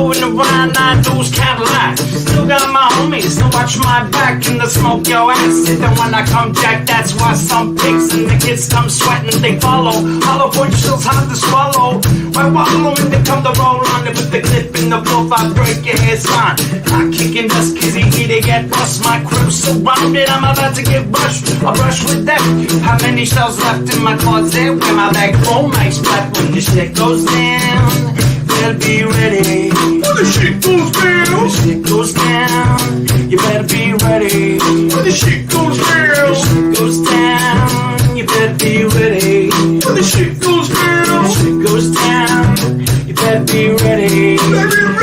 moving around, I lose Cadillac. Still got my homies, so watch my back and the smoke your ass. Sit down when I come jack, that's why some pigs and the kids come sweating, they follow. Hollow point shill's hard to swallow. Why wallow when they come to roll on it with the clip in the bluff, I break your head sign. Hot kicking dust, kizzy, they get bust. My crib surrounded, I'm about to get rushed. I brush with them. How many shells left in my closet? Where my back home makes flat when the shit goes down. Better be ready. When the shit goes down. When the shit goes down. You better be ready. When the shit goes down. When the shit goes down. You better be ready. When the shit goes down. When the shit goes down. You better be ready. You better be ready.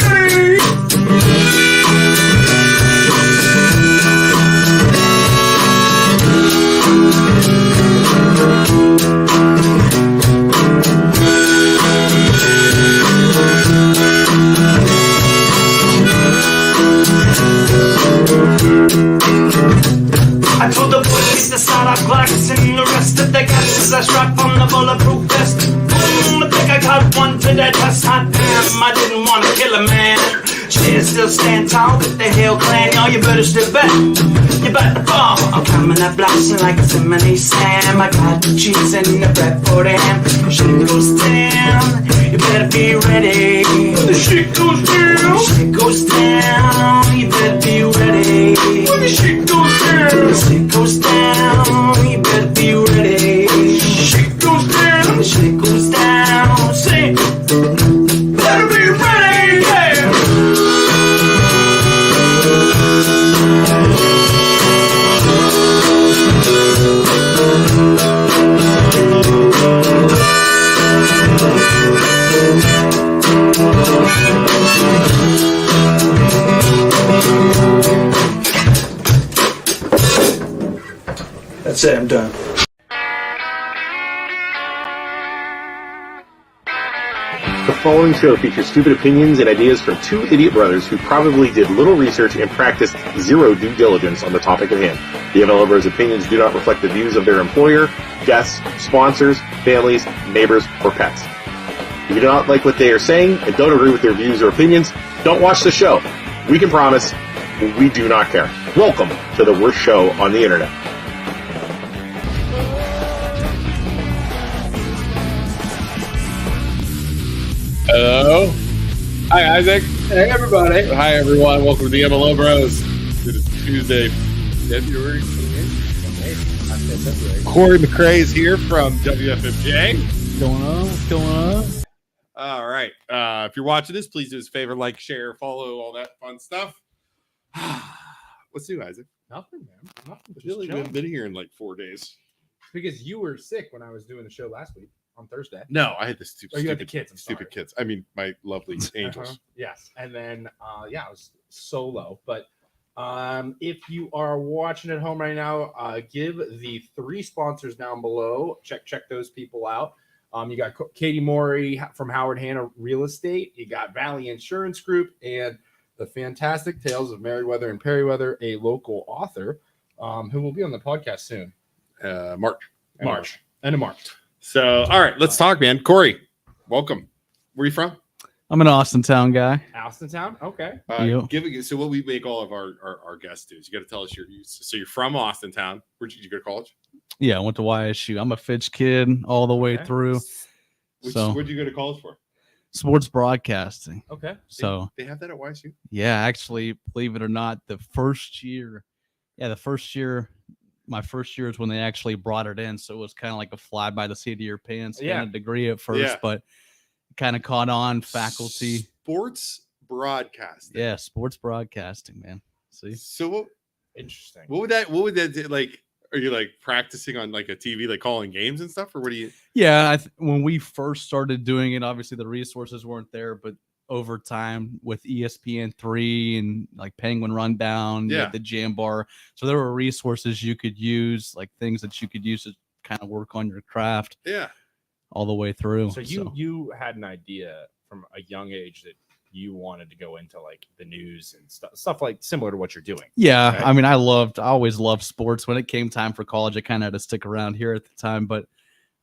I told the boys to start off glass and the rest of the gas I strap on the bulletproof vest. Boom, I think I got one to that test. Hot damn, I didn't want to kill a man. Shit, still stand tall with the Hill Clan. Y'all, you better step back. You better fall. I'm coming up blasting like a Simony Sam. I got the cheese and the bread for the ham. Shit goes down. You better be ready. When the shit goes down. When the shit goes down. You better be ready. When the shit goes down. When the shit goes down. You better be ready. When the shit goes down. When the shit goes down. Say, better be ready. Yeah. That's it, I'm done. The following show features stupid opinions and ideas from two idiot brothers who probably did little research and practiced zero due diligence on the topic at hand. The MLO Bros' opinions do not reflect the views of their employer, guests, sponsors, families, neighbors, or pets. If you do not like what they are saying and don't agree with their views or opinions, don't watch the show. We can promise we do not care. Welcome to the worst show on the internet. Hello. Hi, Isaac. Hey, everybody. Hi, everyone. Welcome to the MLO Bros. It is Tuesday, February 28th. Corey McCrae is here from WFMJ. What's going on? What's going on? All right. If you're watching this, please do us a favor, like, share, follow, all that fun stuff. What's new, Isaac? Nothing, man. Nothing. I feel like we haven't been here in like 4 days. Because you were sick when I was doing the show last week on Thursday. No, I had the stupid, you had the kids. stupid kids. I mean, my lovely angels. Yes. And then, I was solo. But if you are watching at home right now, give the 3 sponsors down below. Check those people out. You got Katie Morey from Howard Hanna Real Estate. You got Valley Insurance Group and the Fantastic Tales of Merriweather and Perryweather, a local author who will be on the podcast soon. March. End of March. So, all right, let's talk, man. Corey, welcome. Where are you from? I'm an Austin Town guy. Austin Town? Okay. So what we make all of our guests do is you got to tell us so you're from Austin Town. Where did you go to college? Yeah, I went to YSU. I'm a Fitch kid all the way through. Where'd you go to college for? Sports broadcasting. Okay. So they have that at YSU? Yeah, actually, believe it or not, my first year is when they actually brought it in. So it was kind of like a fly by the seat of your pants kind of degree at first, but kind of caught on faculty. Sports broadcasting. Yeah, sports broadcasting, man. See? So interesting. What would that do? Like, are you like practicing on like a TV, like calling games and stuff, or what do you? Yeah, when we first started doing it, obviously the resources weren't there, but over time with ESPN3 and like Penguin Rundown, the Jam Bar, so there were resources you could use, like things that you could use to kind of work on your craft. Yeah, all the way through. So you had an idea from a young age that you wanted to go into like the news and stuff like similar to what you're doing. Yeah. Right? I mean, I always loved sports. When it came time for college, I kind of had to stick around here at the time, but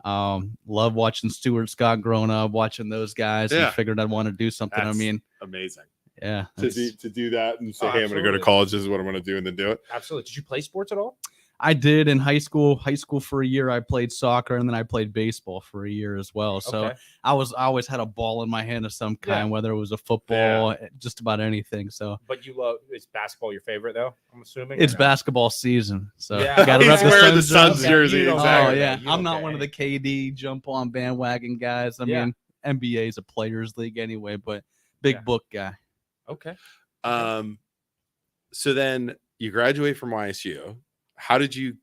Love watching Stuart Scott growing up, watching those guys, Yeah. and figured I'd want to do something. That's I mean, amazing. yeah, To do that and say, Oh, hey, I'm going to go to absolutely. college. This is what I'm going to do, and then do it. Absolutely. Did you play sports at all? I did in high school. High school for a year, I played soccer, and then I played baseball for a year as well. So Okay. I always had a ball in my hand of some kind, whether it was a football, just about anything. So, But is basketball your favorite though? I'm assuming it's basketball season. So Yeah. gotta He's rep wearing the Suns Suns jersey. jersey. You don't Exactly. Oh care. yeah, You I'm don't not care. one of the KD jump on bandwagon guys. I mean, NBA is a players league anyway, but big book guy. Okay. So then you graduate from YSU. How did you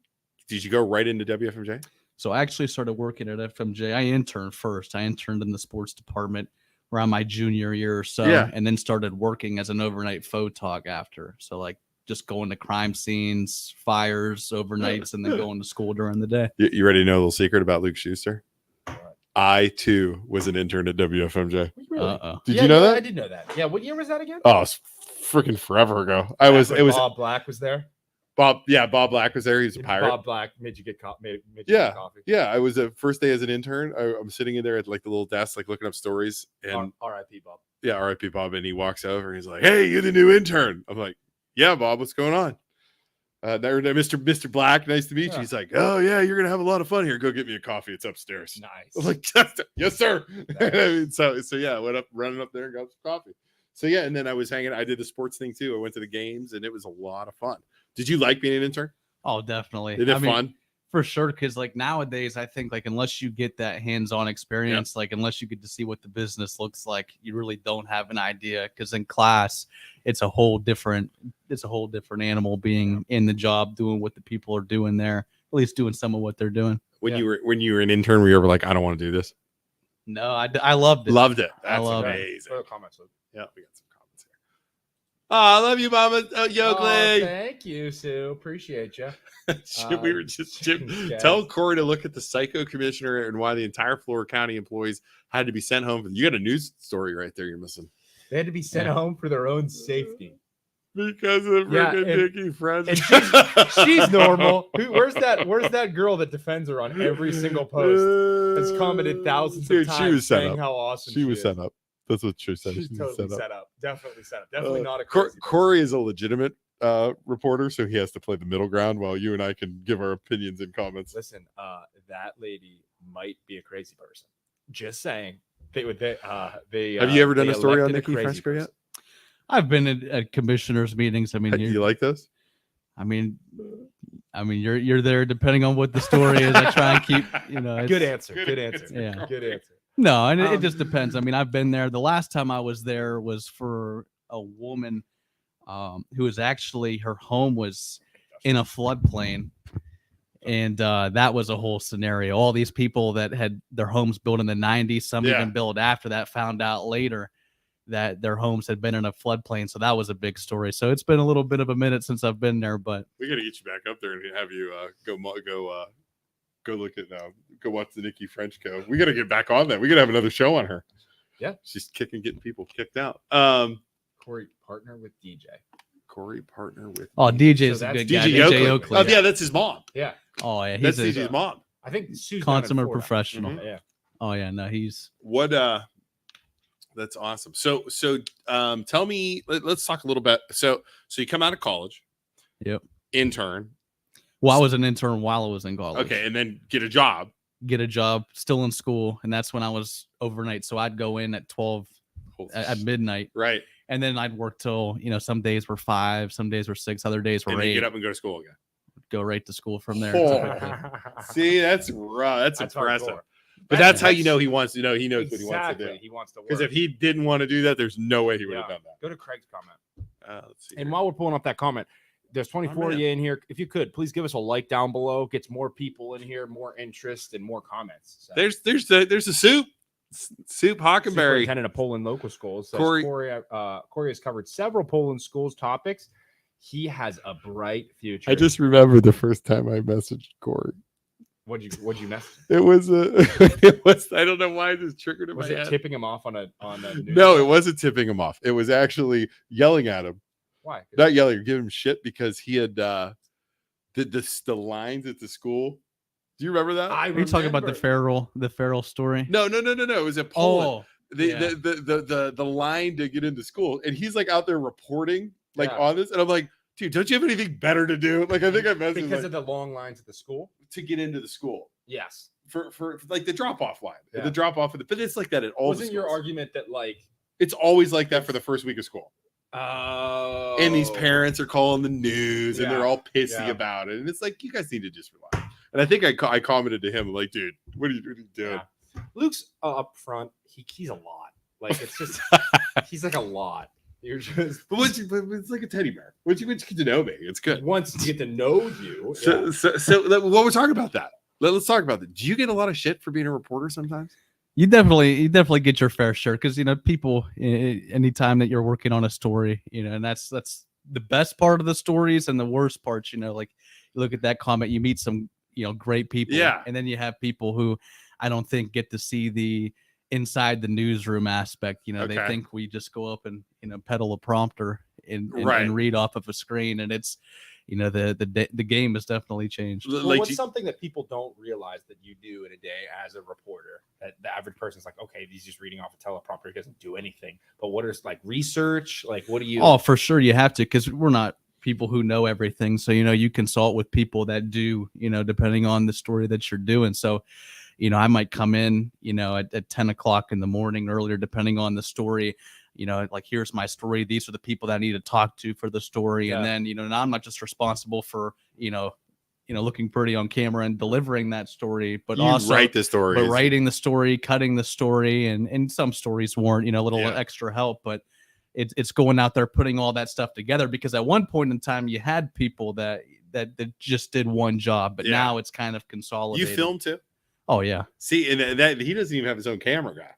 go right into WFMJ? So I actually started working at FMJ. I interned first. I interned in the sports department around my junior year or so, and then started working as an overnight photog after. So like just going to crime scenes, fires overnights, and then going to school during the day. You ready to know a little secret about Luke Schuster? I too was an intern at WFMJ. Uh-oh. Did you know that? I did know that. Yeah. What year was that again? Oh, it's freaking forever ago. Bob Black was there. Bob Black was there. He was a pirate. Bob Black made you get made you Yeah. get coffee. Yeah, I was a first day as an intern. I'm sitting in there at like the little desk, like looking up stories, and R.I.P. Bob. yeah, R.I.P. Bob. And he walks over and he's like, "Hey, you're the new intern." I'm like, "Yeah, Bob, what's going on?" Mr. Black, nice to meet you. He's like, "Oh yeah, you're gonna have a lot of fun here. Go get me a coffee. It's upstairs." Nice. I was like, "Yes, sir." I mean, so yeah, I went up, running up there and got some coffee. So yeah, and then I was hanging. I did the sports thing too. I went to the games, and it was a lot of fun. Did you like being an intern? Oh, definitely. Is it fun? For sure, because like nowadays, I think like unless you get that hands-on experience, like unless you get to see what the business looks like, you really don't have an idea. Because in class, it's a whole different animal being in the job, doing what the people are doing there, at least doing some of what they're doing. When you were an intern, were you ever like, I don't want to do this? No, I loved it. Loved it. I That's loved amazing. Comments. Yeah, we got some comments here. Oh, I love you, Mama Yogley. Thank you, Sue. Appreciate you. We were just tell Corey to look at the psycho commissioner and why the entire Florida County employees had to be sent home. You got a news story right there. You're missing. They had to be sent home for their own safety because of freaking Nikki French. And she's normal. Where's that girl that defends her on every single post? Has commented thousands of times. She was set saying up. How awesome she was set up. That's what she said. She's totally set up. Definitely set up. Definitely not a Corey is a legitimate reporter, so he has to play the middle ground while you and I can give our opinions and comments. Listen, that lady might be a crazy person. Just saying. Have you ever done a story on Nikki French yet? I've been at commissioners meetings. I mean, do you like those? I mean, you're there depending on what the story is. I try and keep, good answer. Yeah, good answer. No, and it just depends. I mean, I've been there. The last time I was there was for a woman who was actually, her home was in a floodplain. And that was a whole scenario. All these people that had their homes built in the 90s, some even built after that, found out later that their homes had been in a floodplain. So that was a big story. So it's been a little bit of a minute since I've been there, but we got to get you back up there and have you go look at go watch the Nikki French go. We got to get back on that. We got to have another show on her. Yeah, she's getting people kicked out. Corey partner with DJ. DJ's a good guy. DJ Oakley. Oh yeah, that's his mom. Yeah. Oh yeah, that's DJ's mom. I think Sue's consummate professional. Mm-hmm. Yeah. Oh yeah, no, he's what. That's awesome. So tell me. Let's talk a little bit. So you come out of college. Yep. Intern. Well, I was an intern while I was in college. Okay, and then get a job, still in school, and that's when I was overnight. So I'd go in at 12 at midnight, right? And then I'd work till some days were 5, some days were 6, other days were 8. Get up and go to school again. Go right to school from there. See, that's raw. That's impressive. Hardcore. But that's how you know he wants to know. He knows what he wants to do. He wants to work. Because if he didn't want to do that, there's no way he would have done that. Go to Craig's comment. Let's see. And while we're pulling up that comment, there's 24 of you in here. If you could, please give us a like down below. Gets more people in here, more interest, and more comments. So. There's a Soup Hockenberry, superintendent of Poland local schools. Corey has covered several Poland schools topics. He has a bright future. I just remember the first time I messaged Corey. What'd you message? It was I don't know why this triggered in my head. Was it tipping him off on a No, it wasn't tipping him off. It was actually yelling at him. Why? Not yelling, giving him shit because he had the lines at the school Do you remember that? I Are you talking about the remember. Farrell story? No. It was at Poland. Yeah. The line to get into school, and he's like out there reporting like Yeah. on this, and I'm like, dude, don't you have anything better to do? Like, I think I messaged Because like, of the long lines at the school. to get into the school Yes. for like the drop off line, Yeah. the drop off of the. But it's like that at all. Wasn't your argument that like It's always like that for the first week of school. Oh. And these parents are calling the news and they're Yeah. all pissy Yeah. about it. And it's like, you guys need to just relax. And I think I commented to him, I'm like, dude, what are you doing? Yeah. Luke's up front. He's a lot. Like it's just he's like a lot. You're just But it's like a teddy bear. Once you get to know me, it's good. once you get to know you. So what we're talking about that. Let's talk about that. Do you get a lot of shit for being a reporter sometimes? You definitely get your fair share because people anytime that you're working on a story, and that's the best part of the stories and the worst parts. Like you look at that comment, you meet some great people, Yeah, and then you have people who I don't think get to see the inside the newsroom aspect. They think we just go up and peddle a prompter and read off of a screen, and it's the game has definitely changed. Well, like what's something that people don't realize that you do in a day as a reporter that the average person's like, okay, he's just reading off a teleprompter, he doesn't do anything. But what is like research? Like, what do you? Oh, for sure, you have to, because we're not people who know everything. So you consult with people that do, depending on the story that you're doing. So I might come in, at 10 o'clock in the morning earlier, depending on the story. Like, here's my story. These are the people that I need to talk to for the story. Yeah. And then, now I'm not just responsible for, looking pretty on camera and delivering that story, but you also write the story, but writing the story, cutting the story. And some stories warrant, a little Yeah. extra help, but it's going out there, putting all that stuff together, because at one point in time you had people that just did one job, but Yeah. now it's kind of consolidated. You film too? Oh yeah. See, and that he doesn't even have his own camera guy.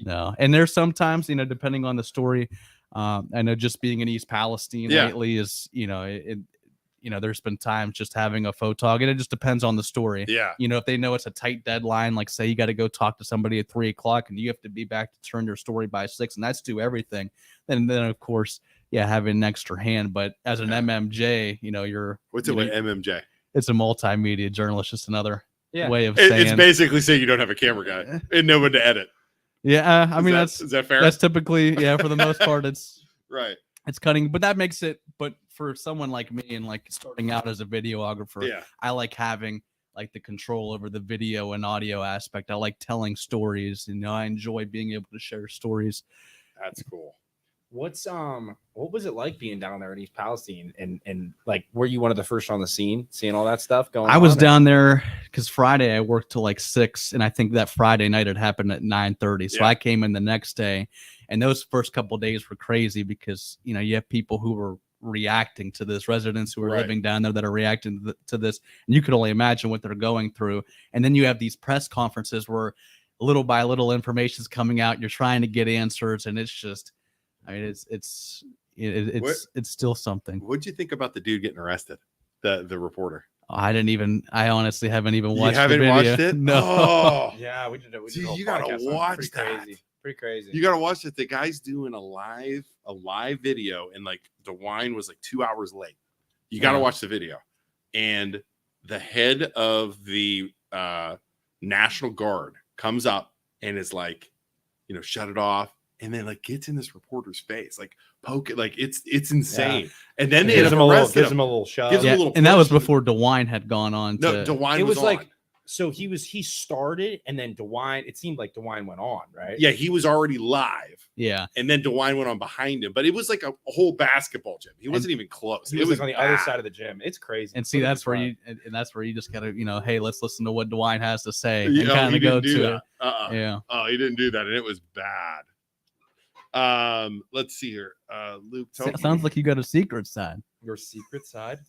No, and there's sometimes, depending on the story, I know just being in East Palestine lately is, there's been times just having a photog, and it just depends on the story. Yeah. If they know it's a tight deadline, like say you got to go talk to somebody at 3 o'clock and you have to be back to turn your story by 6, and that's do everything. Then of course, having an extra hand. But as an MMJ, you're What's it with MMJ? It's a multimedia journalist, just another way of It's saying. basically saying you don't have a camera guy and no one to edit. Yeah, I mean is that fair? That's typically for the most part it's right. It's cutting, but that makes it. But for someone like me and like starting out as a videographer, I like having like the control over the video and audio aspect. I like telling stories, I enjoy being able to share stories. That's cool. What was it like being down there in East Palestine, and like, were you one of the first on the scene seeing all that stuff going on? I was down there because Friday I worked till like 6, and I think that Friday night it happened at 9:30. So I came in the next day, and those first couple of days were crazy because you have people who were reacting to this, residents who are living down there that are reacting to this, and you could only imagine what they're going through. And then you have these press conferences where little by little information is coming out, you're trying to get answers, and it's just, I mean, it's still something. What'd you think about the dude getting arrested, the reporter? I honestly haven't even watched. You haven't watched it? No. Oh. Yeah, we did it. Dude, you gotta watch that. Pretty crazy. You gotta watch it. The guy's doing a live video, and like DeWine was like 2 hours late. You gotta watch the video. And the head of the National Guard comes up and is like, shut it off. And then like gets in this reporter's face, like poke it, like it's insane. Yeah. And then they gives him a little shove. And that was before DeWine had gone on. No, DeWine it was on. like, so he started, and then DeWine, it seemed like DeWine went on, right? Yeah, he was already live. Yeah. And then DeWine went on behind him, but it was like a whole basketball gym. He wasn't even close. He was like on the other side of the gym. It's crazy. And see, that's where you just gotta, hey, let's listen to what DeWine has to say and kind of go to it. Yeah. Oh, he didn't do that, and it was bad. Let's see here. Luke, sounds like you got a secret side. Your secret side?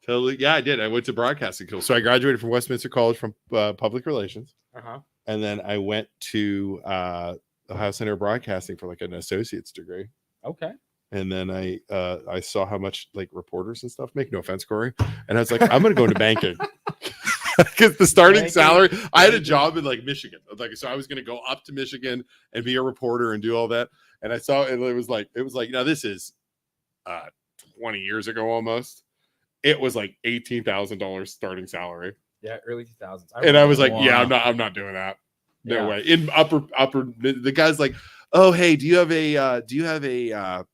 Totally. Yeah, I did. I went to broadcasting school. So I graduated from Westminster College from public relations. And then I went to Ohio Center of Broadcasting for like an associate's degree. Okay. And then I saw how much like reporters and stuff make. No offense, Corey. And I was like, I'm going to go into banking. Because the starting salary, I had a job in like Michigan. So I was going to go up to Michigan and be a reporter and do all that. And I saw, and it was like, this is 20 years ago almost. It was like $18,000 starting salary. Yeah, early 2000s. And I was like, Wow. yeah, I'm not doing that. No Yeah. way. In upper, the guy's like, oh, hey, do you have a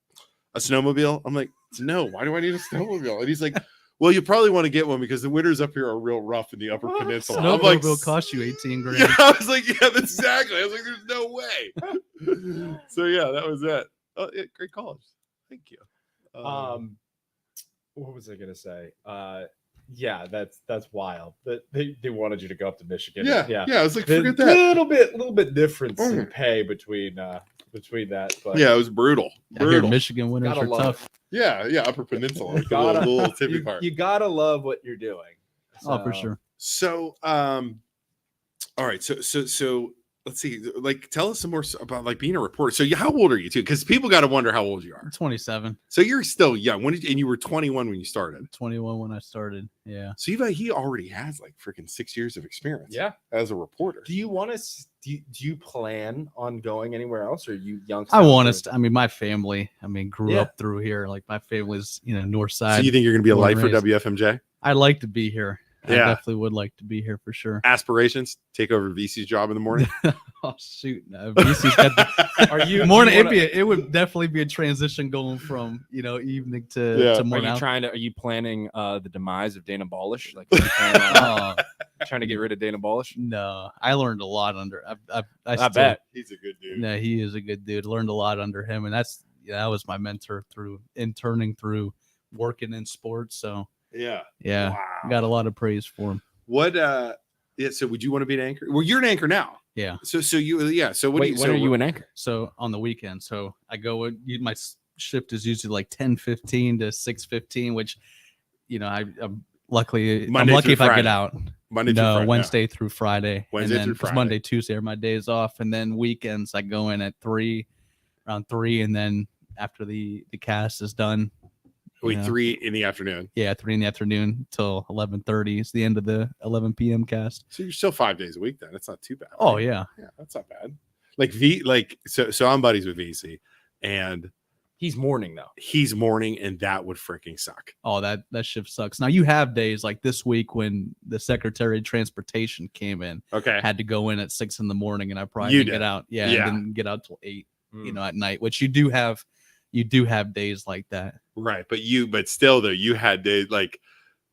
snowmobile? I'm like, no, why do I need a snowmobile? And he's like, well, you probably want to get one because the winters up here are real rough in the upper peninsula. I'm like, Snowmobile cost you 18 grand. yeah, I was like, yeah, that's exactly. I was like, there's no way. So yeah, that was it. Oh, yeah, great college. Thank you. What was I gonna say? Yeah, that's wild. That they wanted you to go up to Michigan. Yeah. I was like, A forget that. little bit difference in pay between that. But Yeah, it was brutal. I hear Michigan winters Gotta are love tough. Yeah, upper peninsula. Like Gotta- the little tippy part. you gotta love what you're doing. Oh, for So, sure. So, all right. So let's see. Like, tell us some more about like being a reporter. So, how old are you too? Because people got to wonder how old you are. 27, So you're still young. And you were 21 when you started. 21 when I started. Yeah. So he already has like freaking 6 years of experience. Yeah. As a reporter. Do you want to? Do you plan on going anywhere else, or are you young? I want to. I mean, my family. I mean, grew Yeah. up through here. Like my family's, north So side. you think you're going to be a born life for and raised. WFMJ? I'd like to be here. I Yeah. definitely would like to be here for sure. Aspirations? Take over VC's job in the morning? Oh shoot! No, BC's got the, Are you morning? do you wanna- It would definitely be a transition going from evening to Yeah. to Are morning. are you planning the demise of Dana Balish? Like, are you planning on, trying to get rid of Dana Balish? No, I learned a lot under. I I bet. He's a good dude. No, he is a good dude. Learned a lot under him, and that was my mentor through interning through working in sports. So Yeah. yeah, Wow. got a lot of praise for him. What so would you want to be an anchor? Well, you're an anchor now. Yeah. So you so what do you Wait, when are you an anchor? So on the weekend, so I go. My shift is usually like 10:15 to 6:15, which I'm lucky. Monday I'm lucky through if I Friday. get out. Monday through No, Friday? Wednesday through Friday. Wednesday and then through 'cause Friday. Monday, Tuesday are my days off, and then weekends I go in at around 3, and then after the cast is done. Wait, Yeah. 3 in the afternoon. Yeah, 3 in the afternoon till 11:30 is the end of the 11 p.m. cast. So you're still 5 days a week then. That's not too bad. Oh right? yeah, Yeah, that's not bad. So I'm buddies with VC and He's morning though. he's morning and that would freaking suck. oh that shift sucks. Now you have days like this week when the Secretary of Transportation came in, Okay. had to go in at 6 in the morning, and I probably You didn't did. get out. Yeah, Yeah. I didn't get out till 8, Mm. at night. Which you do have days like that. Right. But still though, you had to like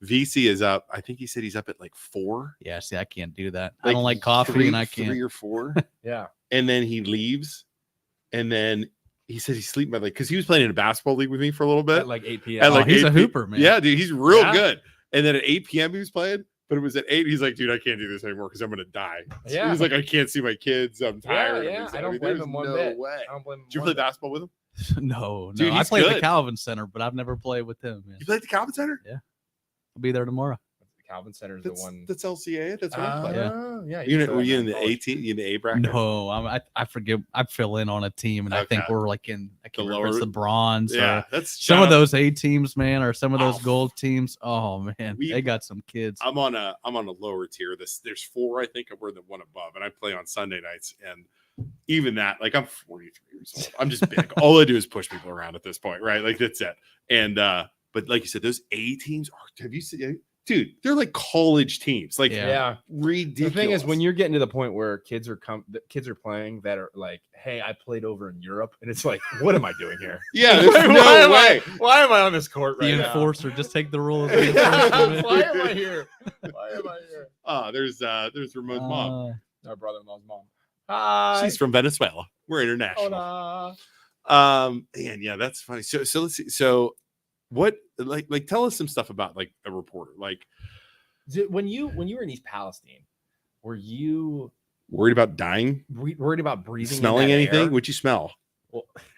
VC is up. I think he said he's up at like 4. Yeah, see, I can't do that. I don't like coffee, 3, and I can't. 3 or 4. Yeah. And then he leaves. And then he said he's sleeping by like because he was playing in a basketball league with me for a little bit. At like 8 p.m. At like he's 8 a hooper, man. Yeah, dude, he's real Yeah. good. And then at 8 p.m. he was playing, but it was at 8. He's like, dude, I can't do this anymore because I'm gonna die. Yeah. He's like, I can't see my kids. I'm tired. yeah, He's I like, don't blame there's him one no bit. way. I don't blame him. Did you one play bit. basketball with him? No. Dude, I he's played at the good. Calvin Center, but I've never played with him. Man. You played at the Calvin Center? I'll be there tomorrow. Calvin Center's the That's, one. that's LCA. That's what I played. Yeah. Yeah. Were you in the A team? You in the A bracket? No, I forget. I fill in on a team, and I think Okay. we're like in. I can't The remember if it's lower- the bronze. Yeah, Or that's some of John- those A teams, man, or some of those Oh. gold teams. Oh man, We- they got some kids. I'm on a lower tier. There's 4, I think, we're the one above, and I play on Sunday nights. And even that, like I'm 43 years old. I'm just big. All I do is push people around at this point, right? Like that's it. And but like you said, those A teams are. Have you seen? Dude, they're like college teams. Like Yeah. Yeah. ridiculous. The thing is, when you're getting to the point where kids are playing that are like, "Hey, I played over in Europe," and it's like, "What am I doing here? yeah, there's Why no am way. Why am I on this court The right now? enforcer, just take the rules. of the enforcer, Why man. am I here? Why am I here? There's Ramon's mom. Uh, Our brother-in-law's mom. Hi. She's from Venezuela. We're international. Hola. And yeah, that's funny. So let's see. So what like tell us some stuff about like a reporter. Like When you were in East Palestine, were you worried about dying, worried about breathing, in smelling that anything? air? What'd you smell?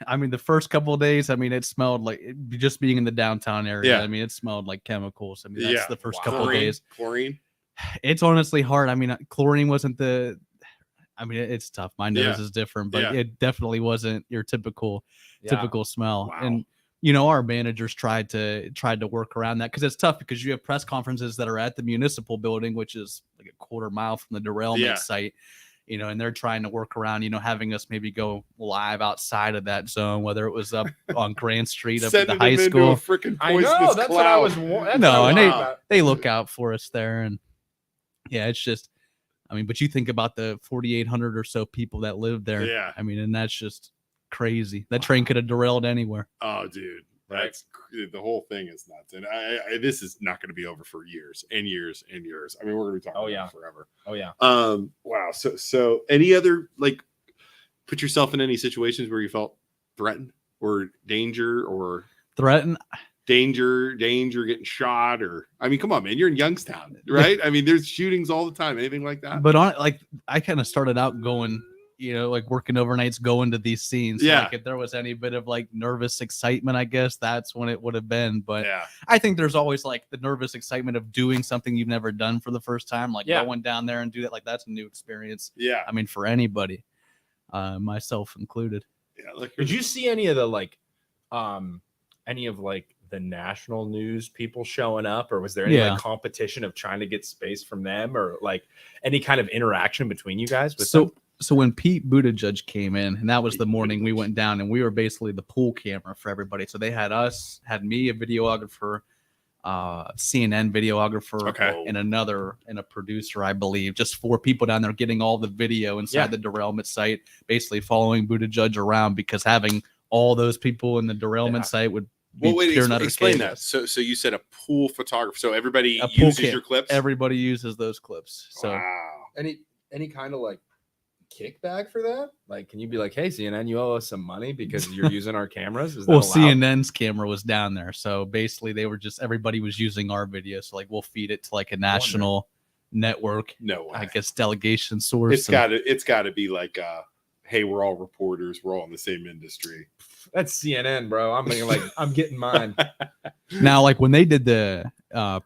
I mean, the first couple of days, I mean, it smelled like just being in the downtown area. Yeah. I mean, it smelled like chemicals. I mean, that's Yeah. the first Wow. couple of days. Chlorine. It's honestly hard. I mean, chlorine wasn't the. I mean, it's tough. My nose Yeah. is different, but Yeah. it definitely wasn't your typical Yeah. smell. Wow. And our managers tried to work around that because it's tough because you have press conferences that are at the municipal building, which is like a quarter mile from the derailment Yeah. site. And they're trying to work around, having us maybe go live outside of that zone, whether it was up on Grand Street up at the Sending high them into school. a freaking I know. poisonous That's what I cloud. was. That's No, what I and was wow. about. They look out for us there, and Yeah, it's just, I mean, but you think about the 4,800 or so people that live there. Yeah. I mean, and that's just crazy. That train could have derailed anywhere. Oh, dude, that's the whole thing is nuts. And I this is not going to be over for years and years and years. I mean, we're going to be talking about it forever. Oh yeah. Wow. So any other, like, put yourself in any situations where you felt threatened or danger getting shot, or I mean, come on, man, you're in Youngstown, right? I mean, there's shootings all the time. Anything like that? But I kind of started out going, like working overnights, going to these scenes. Yeah. Like if there was any bit of like nervous excitement, I guess that's when it would have been. But Yeah. I think there's always like the nervous excitement of doing something you've never done for the first time, like going down there and do that. Like that's a new experience. Yeah. I mean, for anybody, myself included. Yeah. Like, Did you see any of the the national news people showing up, or was there any like competition of trying to get space from them, or like any kind of interaction between you guys with them? So when Pete Buttigieg came in, and that was the morning we went down, and we were basically the pool camera for everybody. So they had me, a videographer, CNN videographer, and a producer, I believe. Just 4 people down there getting all the video inside the derailment site, basically following Buttigieg around, because having all those people in the derailment site would be pure and utter explain chaos. that. So you said a pool photographer. So everybody uses your clips? Everybody uses those clips. So wow. Any kind of like kickback for that? Like, can you be like, hey, CNN, you owe us some money because you're using our cameras? Is that allowed? CNN's camera was down there, so basically they were everybody was using our video, so like we'll feed it to like a national network, no way. I guess delegation source. It's got to be like hey, we're all reporters, we're all in the same industry. That's CNN, bro. I'm thinking like I'm getting mine. Now, like when they did the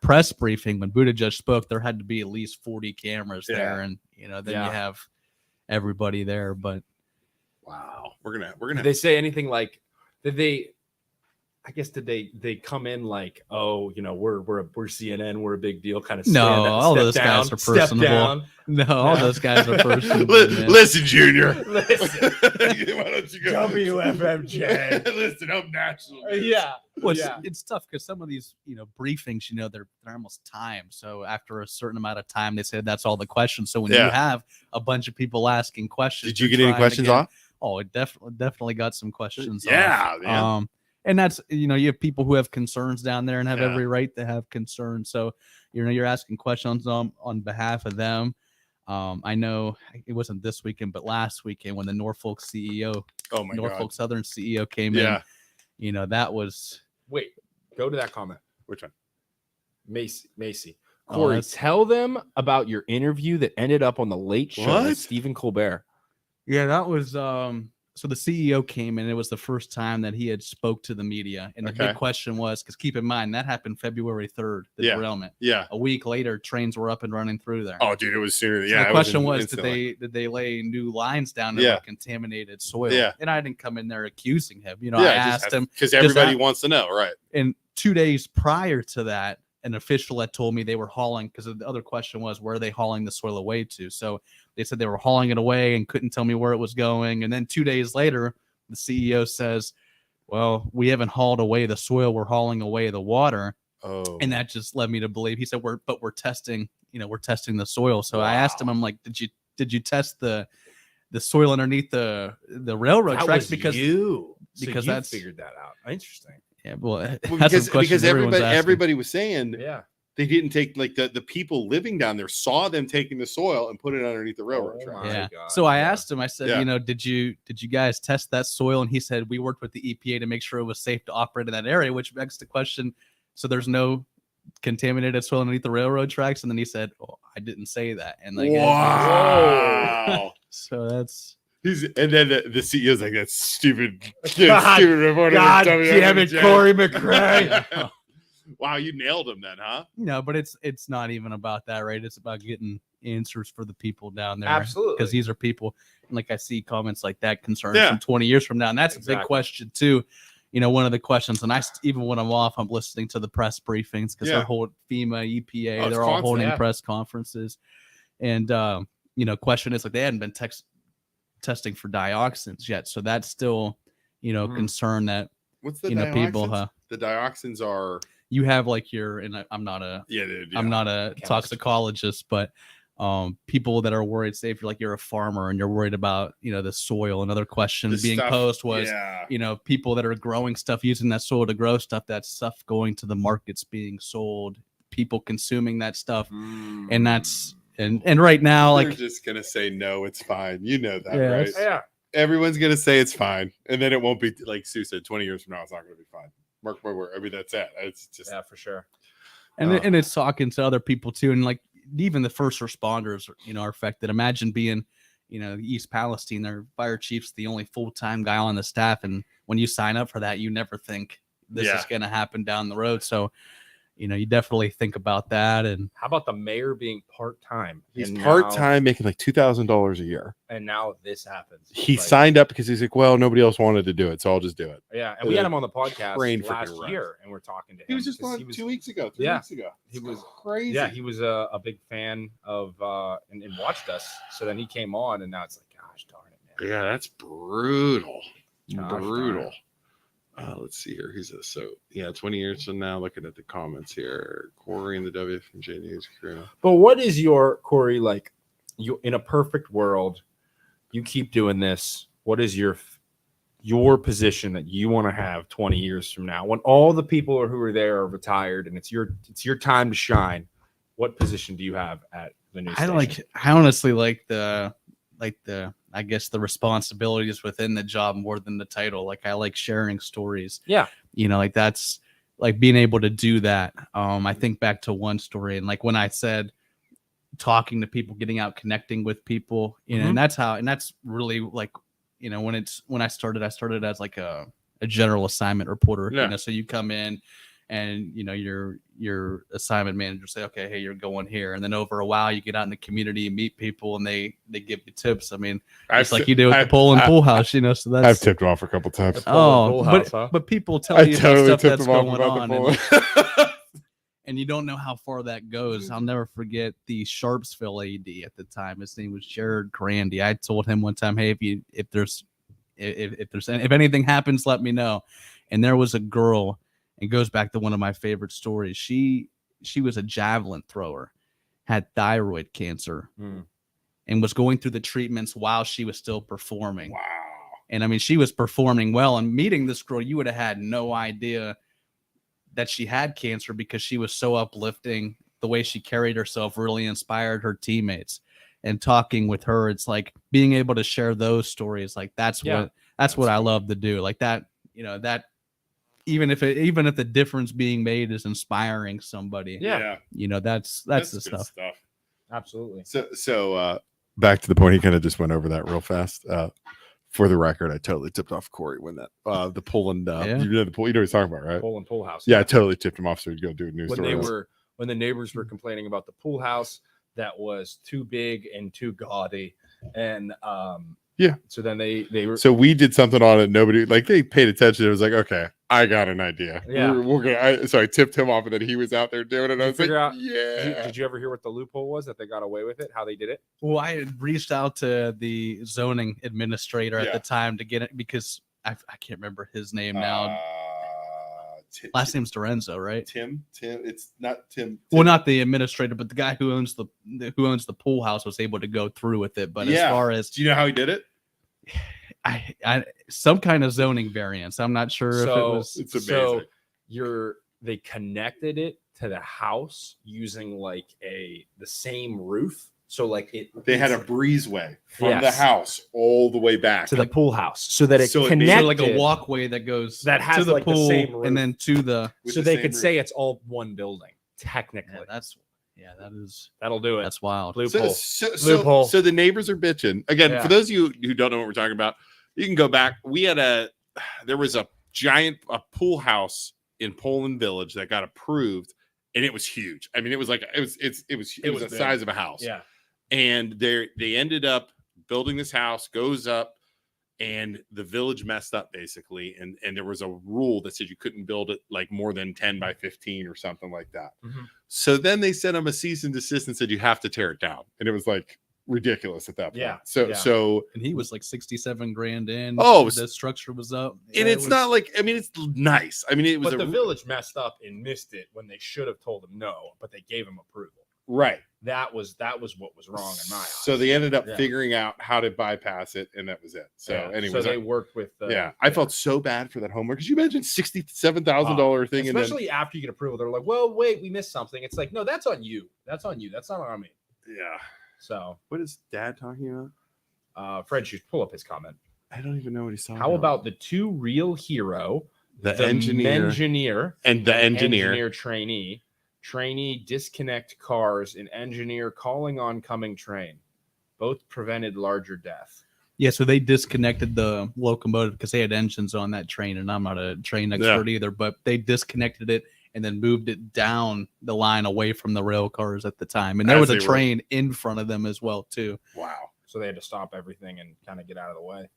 press briefing, when Buttigieg spoke, there had to be at least 40 cameras there, and then you have everybody there. But wow, we're gonna. Did they say anything like? Did they come in like, oh, we're CNN, we're a big deal, kind of? No, all those guys are personable. No, all those guys are personable. Listen, Junior. Listen. Why don't you go WFMJ? Listen, I'm national. It's tough because some of these, briefings, they're almost timed. So after a certain amount of time, they said that's all the questions. So when you have a bunch of people asking questions, did you get any questions off? Oh, it definitely got some questions. Yeah, man. And that's, you have people who have concerns down there and have every right to have concerns. So, you're asking questions on behalf of them. I know it wasn't this weekend, but last weekend when the Norfolk CEO, Norfolk Southern CEO came in, that was. Wait, go to that comment. Which one? Macy. Corey, tell them about your interview that ended up on the Late Show with Stephen Colbert. Yeah, that was so the CEO came in. It was the first time that he had spoke to the media, and the big question was, because keep in mind that happened February 3rd, the derailment. Yeah, a week later, trains were up and running through there. Oh, dude, it was sooner. So the question was, did they lay new lines down there with contaminated soil? Yeah, and I didn't come in there accusing him. I asked him because everybody wants to know, right? And 2 days prior to that, an official had told me they were hauling, because the other question was, where are they hauling the soil away to? So they said they were hauling it away and couldn't tell me where it was going. And then 2 days later, the CEO says, well, we haven't hauled away the soil, we're hauling away the water. Oh. And that just led me to believe, he said, we're testing the soil. So I asked him, I'm like, did you test the soil underneath the railroad tracks? Because you figured that out. Interesting. Yeah, well, because everybody was saying they didn't take, like, the people living down there saw them taking the soil and put it underneath the railroad track. Yeah. So I asked him, I said, did you guys test that soil? And he said, we worked with the EPA to make sure it was safe to operate in that area, which begs the question, so there's no contaminated soil underneath the railroad tracks? And then he said, oh, I didn't say that. And like, wow. So that's. And then the CEO's like, that's stupid reporter. God damn it, Corey McCrae. Wow, you nailed him then, huh? No, but it's not even about that, right? It's about getting answers for the people down there. Absolutely. Because these are people, and like I see comments like that concerns from 20 years from now. And that's a big question too. One of the questions, and even when I'm off, I'm listening to the press briefings because they're holding FEMA, EPA, they're all holding press conferences. And question is, like, they hadn't been testing for dioxins yet, so that's still concern that what's the dioxins? The dioxins are you have like and I'm not a I'm not a toxicologist, but people that are worried, say if you're a farmer and you're worried about the soil. Another question being posed was people that are growing stuff, using that soil to grow stuff, that stuff going to the markets, being sold, people consuming that stuff, and that's and right now, they're like, just gonna say no, it's fine. You know that, Yeah, right? Yeah. Everyone's gonna say it's fine, and then it won't be, like Sue said, 20 years from now, it's not gonna be fine. Mark my word. I mean, that's it. It's just for sure. and it's talking to other people too, and like even the first responders, are affected. Imagine being, East Palestine, their fire chief's the only full-time guy on the staff, and when you sign up for that, you never think this is going to happen down the road. So, you definitely think about that. And how about the mayor being part-time? He's part-time, making like $2,000 a year, and now this happens. He signed up because he's like, well, nobody else wanted to do it, so I'll just do it. Yeah, and we had him on the podcast last year, and we're talking to him. He was just on 2 weeks ago, 3 weeks ago. He was crazy. Yeah, he was a big fan of and watched us. So then he came on, and now it's like, gosh darn it, man. Yeah, that's brutal. Brutal. Let's see here. 20 years from now, looking at the comments here. Corey and the WFMJ News crew. But what is your, Corey, like, you in a perfect world, you keep doing this, what is your position that you want to have 20 years from now when all the people who are there are retired and it's your time to shine? What position do you have at the news station? I honestly like the I guess the responsibilities within the job more than the title. Like, I like sharing stories. Yeah. Like that's like being able to do that. I think back to one story, and like when I said talking to people, getting out, connecting with people, and that's really like, when I started as like a general assignment reporter. Yeah. So you come in and your assignment manager say, okay, hey, you're going here, and then over a while you get out in the community and meet people, and they give you tips. I mean, it's like you do at the pool house, so that's I've tipped him off a couple times. But people tell you about stuff that's going on, and you don't know how far that goes. I'll never forget the Sharpsville AD at the time. His name was Jared Grandy. I told him one time, hey, if anything happens, let me know. And there was a girl. It goes back to one of my favorite stories. She was a javelin thrower, had thyroid cancer, and was going through the treatments while she was still performing. Wow. And I mean, she was performing well. And meeting this girl, you would have had no idea that she had cancer because she was so uplifting. The way she carried herself really inspired her teammates. And talking with her, it's like being able to share those stories. Like that's what I love to do. Like that, even if the difference being made is inspiring somebody, that's the stuff. Absolutely. So back to the point, he kind of just went over that real fast. For the record, I totally tipped off Corey when that the Poland, you know what he's talking about, right? Poland pool house. Yeah, I totally tipped him off so he'd go do a news story. When the neighbors were complaining about the pool house that was too big and too gaudy, and so then they were. So we did something on it. Nobody they paid attention. It was like, okay, I got an idea. Yeah, we're gonna. So I tipped him off, and then he was out there doing it. I was like, yeah. Did you ever hear what the loophole was that they got away with it? How they did it? Well, I had reached out to the zoning administrator at the time to get it because I can't remember his name now. Last name's Dorenzo, right? Tim. It's not Tim. Well, not the administrator, but the guy who owns the pool house was able to go through with it. But as far as, do you know how he did it? I some kind of zoning variance. I'm not sure if it was. It's amazing. So they connected it to the house using the same roof. So they had a breezeway from the house all the way back to the pool house, so that it connected like a walkway that goes that has to the pool the same roof. And then to the. So they could say it's all one building technically. That'll do it. That's wild. Loophole. So the neighbors are bitching again. For those of you who don't know what we're talking about, you can go back. There was a giant pool house in Poland Village that got approved, and it was huge. I mean, it was the size of a house. Yeah. And they ended up building this house, goes up, and the village messed up basically. And there was a rule that said you couldn't build it more than 10 by 15 or something like that. Mm-hmm. So then they sent them a cease and desist and said, you have to tear it down. And it was like, ridiculous at that point. Yeah, So yeah. so And he was like 67 grand in. Oh, the structure was up. and Yeah, it's not like, I mean, it's nice. I mean, it was But the village messed up and missed it when they should have told him no, but they gave him approval. right. That was what was wrong in my eyes. So they ended up Yeah. figuring out how to bypass it, and that was it. So Yeah. anyways, so they worked with. I felt so bad for that homeowner because you mentioned $67,000 thing, and then especially after you get approval, they're like, "Well, wait, we missed something." It's like, no, that's on you. That's on you. That's not on me. yeah. So, What is Dad talking about? Fred, should pull up his comment. I don't even know what he's talking How about the two real hero, the engineer and the engineer? trainee disconnect cars and engineer calling oncoming train, both prevented larger death. Yeah, so they disconnected the locomotive because they had engines on that train, and I'm not a train expert either, but they disconnected it and then moved it down the line away from the rail cars at the time. And there was a train in front of them as well, too. Wow. So they had to stop everything and kind of get out of the way.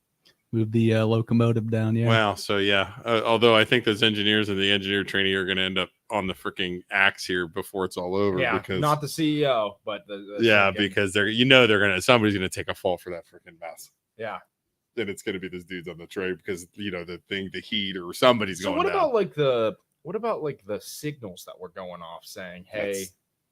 Move the locomotive down, yeah. Wow. So yeah, although I think those engineers and the engineer trainee are going to end up on the freaking axe here before it's all over. Yeah, because not the CEO, but because somebody's gonna take a fall for that freaking mess. Yeah. Then it's gonna be this dude's on the train because the heat or somebody's So going. what down. about the signals that were going off saying, "Hey"?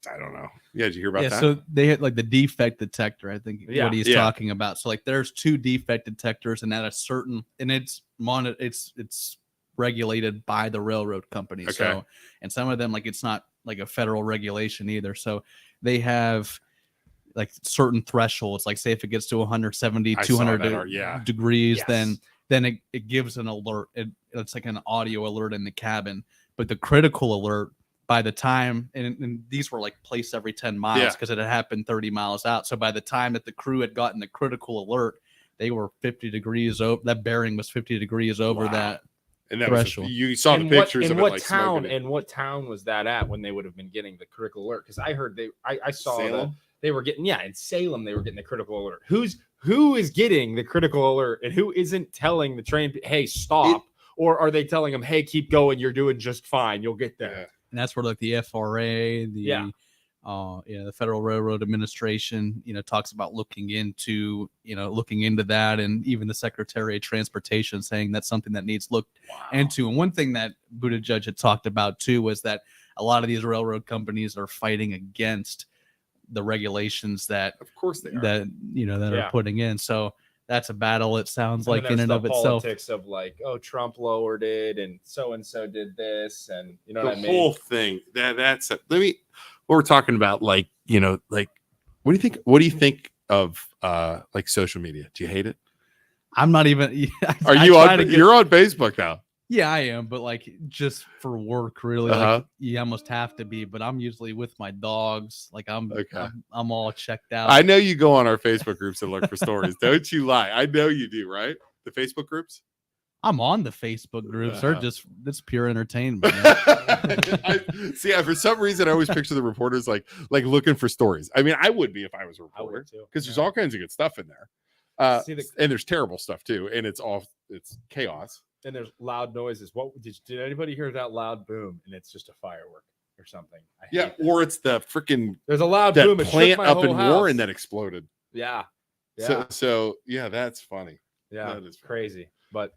I don't know. Yeah, did you hear about that? So they had like the defect detector, I think what he's talking about. So like there's two defect detectors, and at a certain, and it's regulated by the railroad company. Okay. So, and some of them, like, it's not like a federal regulation either. So they have like certain thresholds, like say if it gets to 170, 200 degrees, then it gives an alert. It's like an audio alert in the cabin, but the critical alert, by the time, and these were like placed every 10 miles because it had happened 30 miles out. So by the time that the crew had gotten the critical alert, they were 50 degrees over. That bearing was 50 degrees over that and that threshold. You saw the pictures of it, like town? smoking it. And what town was that at when they would have been getting the critical alert? Because I heard I saw Salem? they were getting in Salem they were getting the critical alert. Who is getting the critical alert and who isn't telling the train, hey, stop? Or are they telling them, hey, keep going, you're doing just fine, you'll get there? Yeah. And that's where like the FRA, the Federal Railroad Administration, talks about looking into that, and even the Secretary of Transportation saying that's something that needs looked into. And one thing that Buttigieg had talked about too was that a lot of these railroad companies are fighting against the regulations that, of course, they are. that are putting in. So that's a battle. It sounds And like in and of itself. Politics of like, oh, Trump lowered it, and so did this, and the what I mean. whole thing. That's it. What we're talking about, what do you think of like social media? Do you hate it? I'm not even. Are you on? You're on Facebook now. Yeah, I am, but like just for work, really. Like you almost have to be. But I'm usually with my dogs. Like I'm all checked out. I know you go on our Facebook groups and look for stories. Don't you lie? I know you do, right? The Facebook groups. I'm on the Facebook groups. They're it's pure entertainment. For some reason, I always picture the reporters like looking for stories. I mean, I would be if I was a reporter because there's all kinds of good stuff in there. And there's terrible stuff too, and it's chaos. And there's loud noises. What did anybody hear that loud boom? And it's just a firework or something. Or it's the freaking there's a loud boom. Plant up in Warren that exploded. Yeah. So that's funny. Yeah, that is crazy. But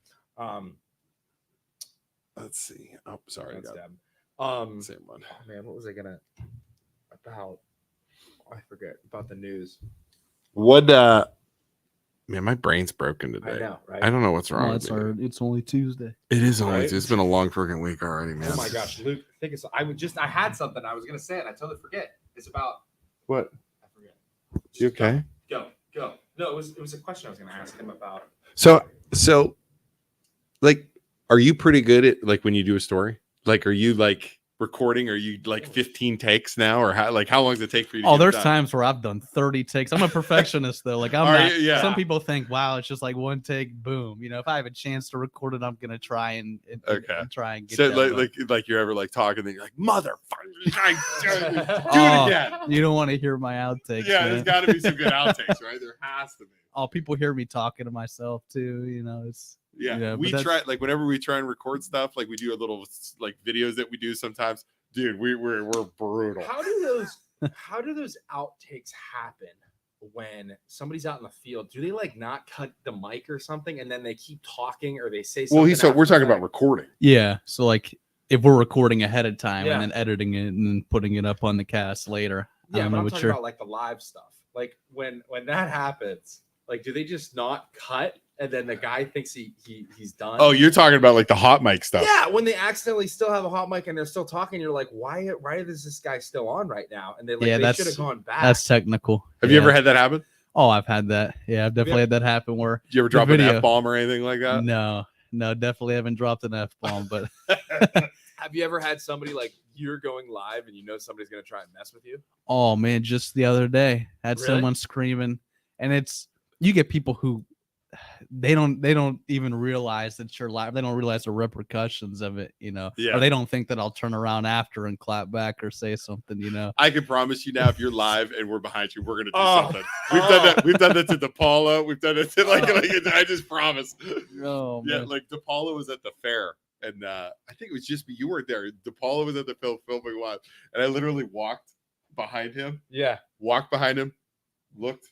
let's see. Oh, sorry. Same one. Oh, man, what was I gonna about? I forget about the news. What? Man, my brain's broken today. I know, right? I don't know what's wrong. It's only Tuesday. It is only. Right? It's been a long freaking week already, man. Oh my gosh, Luke! I had something I was gonna say it. I totally forget. It's about what? I forget. You okay? Go. No, it was a question I was gonna ask him about. So, like, are you pretty good at like when you do a story? Like, are you like recording? Are you like 15 takes now, or how long does it take for you to there's times where I've done 30 takes. I'm a perfectionist though. Like some people think, wow, it's just like one take, boom. If I have a chance to record it, I'm gonna try and try and get like you're ever like talking, then you're like, motherfucker, do it again. You don't want to hear my outtakes. Yeah, there's got to be some good outtakes, right? There has to be. People hear me talking to myself too. It's we try, like whenever we try and record stuff, like we do a little like videos that we do sometimes, dude, we're brutal. How do those outtakes happen? when somebody's out in the field, do they like not cut the mic or something, and then they keep talking or they say something? Well, we're talking about recording. Yeah. So like if we're recording ahead of time Yeah. and then editing it and then putting it up on the cast later. I Yeah, don't but know I'm what talking about like the live stuff. Like when that happens, like do they just not cut and then the guy thinks he's done? Oh, you're talking about like the hot mic stuff. Yeah, when they accidentally still have a hot mic and they're still talking, you're like, why is this guy still on right now? And they they should have gone back. That's technical. Have you ever had that happen? Oh, I've had that. Yeah, I've definitely had that happen where Did you ever drop an F-bomb or anything like that? No, definitely haven't dropped an F-bomb, but Have you ever had somebody like you're going live and you know somebody's gonna try and mess with you? oh man, just the other day had Really? someone screaming, and you get people who they don't even realize that you're live. They don't realize the repercussions of it, Yeah. or they don't think that I'll turn around after and clap back or say something. I can promise you now, if you're live and we're behind you, we're gonna do something. We've done that. We've done that to DePaula. We've done it to like I just promise. Oh, Yeah, man. like DePaula was at the fair, and I think it was just you weren't there. DePaula was at the filming live, and I literally walked behind him. Yeah. Walked behind him, looked.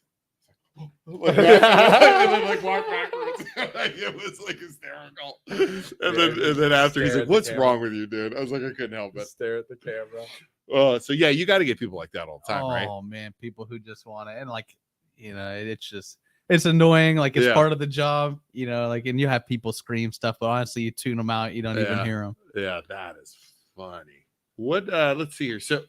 Like, and then like walk backwards. Like, it was like hysterical. And then after he's like, "What's wrong with you, dude?" I was like, I couldn't help it. Stare at the camera. So yeah, you got to get people like that all the time, right? Oh man, people who just want to, and like, it's annoying. Like it's part of the job, like, and you have people scream stuff, but honestly, you tune them out. You don't even hear them. Yeah, that is funny. What? Let's see here. So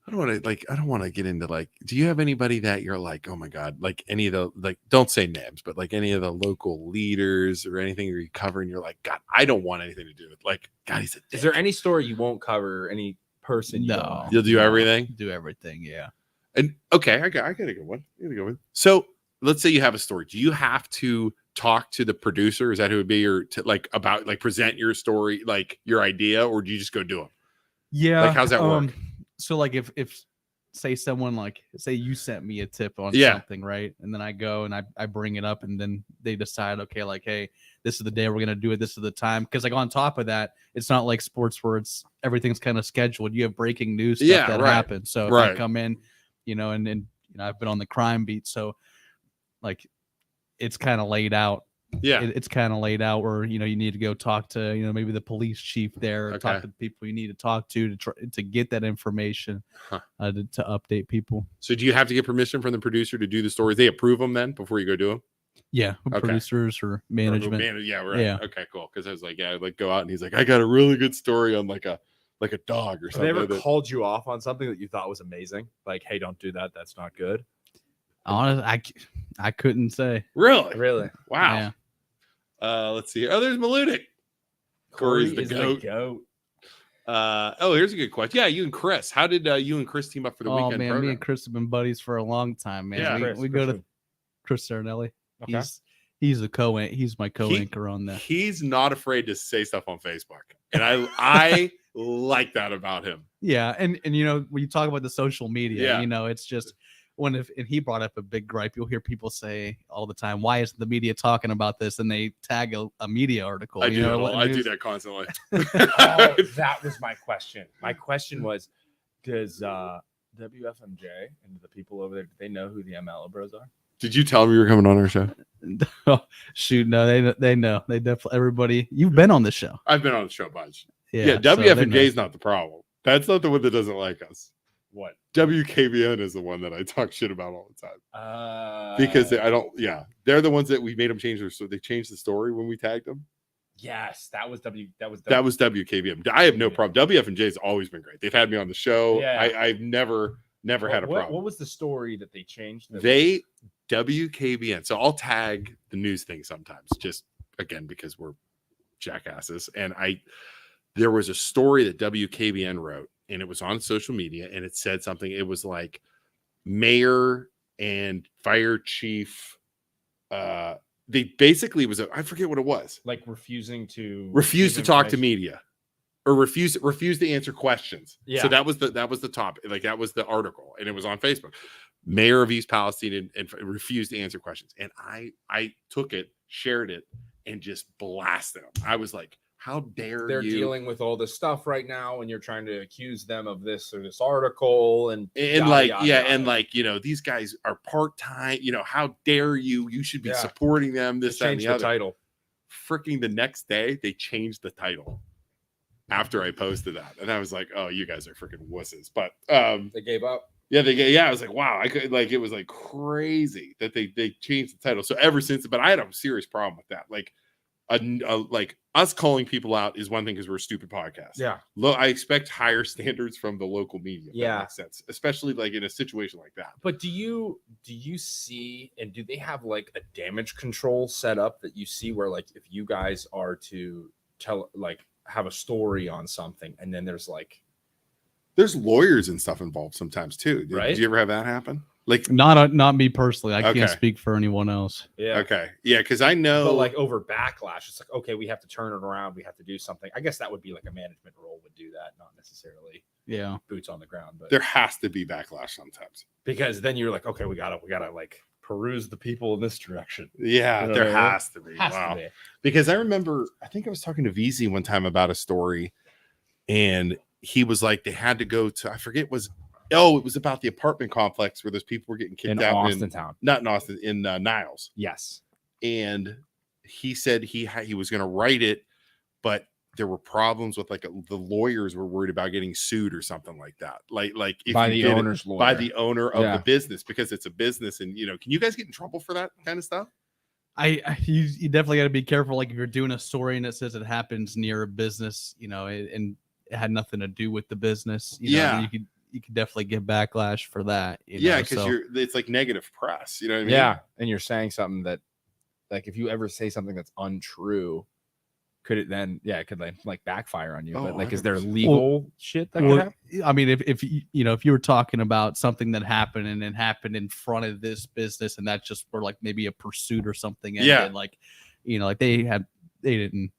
I don't want to get into like, do you have anybody that you're like, oh my God, like any of the, like, don't say names, but like any of the local leaders or anything you cover and you're like, God, I don't want anything to do with, like, God, he's a dick. Is there any story you won't cover? Any person? No. You'll do everything? Do everything, yeah. And okay, I got a good one. So let's say you have a story. Do you have to talk to the producer? Is that who it would be, or to like about like present your story, like your idea, or do you just go do it? Yeah. Like, how's that work? So like if say someone like say you sent me a tip on something, right? And then I go and I bring it up and then they decide, okay, like, hey, this is the day we're gonna do it, this is the time. Because like on top of that, it's not like sports where everything's kind of scheduled. You have breaking news stuff that happens. So if I come in, and I've been on the crime beat, so like it's kind of laid out. Yeah, it's kind of laid out where you need to go talk to maybe the police chief there, or talk to the people you need to talk to get that information to update people. So do you have to get permission from the producer to do the stories? They approve them then before you go do them? Yeah, producers or management. Yeah, right. Yeah. Okay, cool. Because I was like, yeah, I'd like go out and he's like, I got a really good story on like a dog or something. Have they ever called you off on something that you thought was amazing? Like, hey, don't do that. That's not good. Honestly, I couldn't say. Really? Wow. Yeah. Let's see. Oh, there's Maludik. Corey's the goat. Here's a good question. Yeah, you and Chris. How did you and Chris team up for the weekend program? Me and Chris have been buddies for a long time, man. Yeah, we go to Chris Sarinelli. Okay. He's my co-anchor on that. He's not afraid to say stuff on Facebook, and I like that about him. Yeah, and when you talk about the social media, it's just and he brought up a big gripe. You'll hear people say all the time, "Why isn't the media talking about this?" And they tag a media article. I do that constantly. That was my question. My question was, does WFMJ and the people over there, do they know who the ML Bros are? Did you tell them you were coming on our show? Oh, shoot, no, they know. They definitely, everybody. You've been on the show. I've been on the show a bunch. Yeah, WFMJ is not the problem. That's not the one that doesn't like us. What? WKBN is the one that I talk shit about all the time. Because they're the ones that we made them change so they changed the story when we tagged them. Yes, that was WKBN. I have no problem. WFMJ has always been great. They've had me on the show. Yeah. I've never had a problem. What was the story that they changed? WKBN. So I'll tag the news thing sometimes, just again because we're jackasses. And there was a story that WKBN wrote, and it was on social media, and it said something. It was like mayor and fire chief. They basically I forget what it was. Like refusing to talk to media, or refuse to answer questions. Yeah. So that was the topic. Like that was the article, and it was on Facebook. Mayor of East Palestine and refused to answer questions. And I took it, shared it, and just blasted him. I was like, How dare they're you? dealing with all this stuff right now, and you're trying to accuse them of this or this article, and And like, and like, these guys are part-time. How dare you? You should be supporting them. This, that, and change the the other. title. Freaking the next day, they changed the title after I posted that, and I was like, "Oh, you guys are freaking wusses." But They gave up. yeah, I was like, "Wow!" I could like it was like crazy that they changed the title. So ever since, but I had a serious problem with that. Like, like us calling people out is one thing because we're a stupid podcast. Yeah. I expect higher standards from the local media. Yeah, that makes sense, especially like in a situation like that. But do you see, and do they have like a damage control set up that you see where like if you guys are to tell like have a story on something, and then there's lawyers and stuff involved sometimes too. Right? Did you ever have that happen? Like not me personally. I Okay. can't speak for anyone else. Yeah. Okay. Yeah, because I know But like over backlash, it's like, okay, we have to turn it around. We have to do something. I guess that would be like a management role would do that, not necessarily Yeah. boots on the ground. But there has to be backlash sometimes. because then you're like, okay, we gotta like peruse the people in this direction. Yeah, You know there what I mean? has to be. Has Wow. to be. Because I remember, I think I was talking to VZ one time about a story, and he was like, they had to go to, I forget, it was about the apartment complex where those people were getting kicked In out Austin town. not in Austin, in Niles. Yes. And he said he was going to write it, but there were problems with like the lawyers were worried about getting sued or something like that. Like if By you the did it owner's lawyer. by the owner of Yeah. the business, because it's a business, and can you guys get in trouble for that kind of stuff? You definitely got to be careful. Like if you're doing a story and it says it happens near a business, and it had nothing to do with the business. You could definitely get backlash for that. Yeah, because it's like negative press. You know what I mean? Yeah. And you're saying something that, like, if you ever say something that's untrue, could it then, it could like backfire on you. Oh, But like, is there 100%. legal shit that could happen? I mean, if you were talking about something that happened and it happened in front of this business, and that's just for like maybe a pursuit or something, and Yeah. like they didn't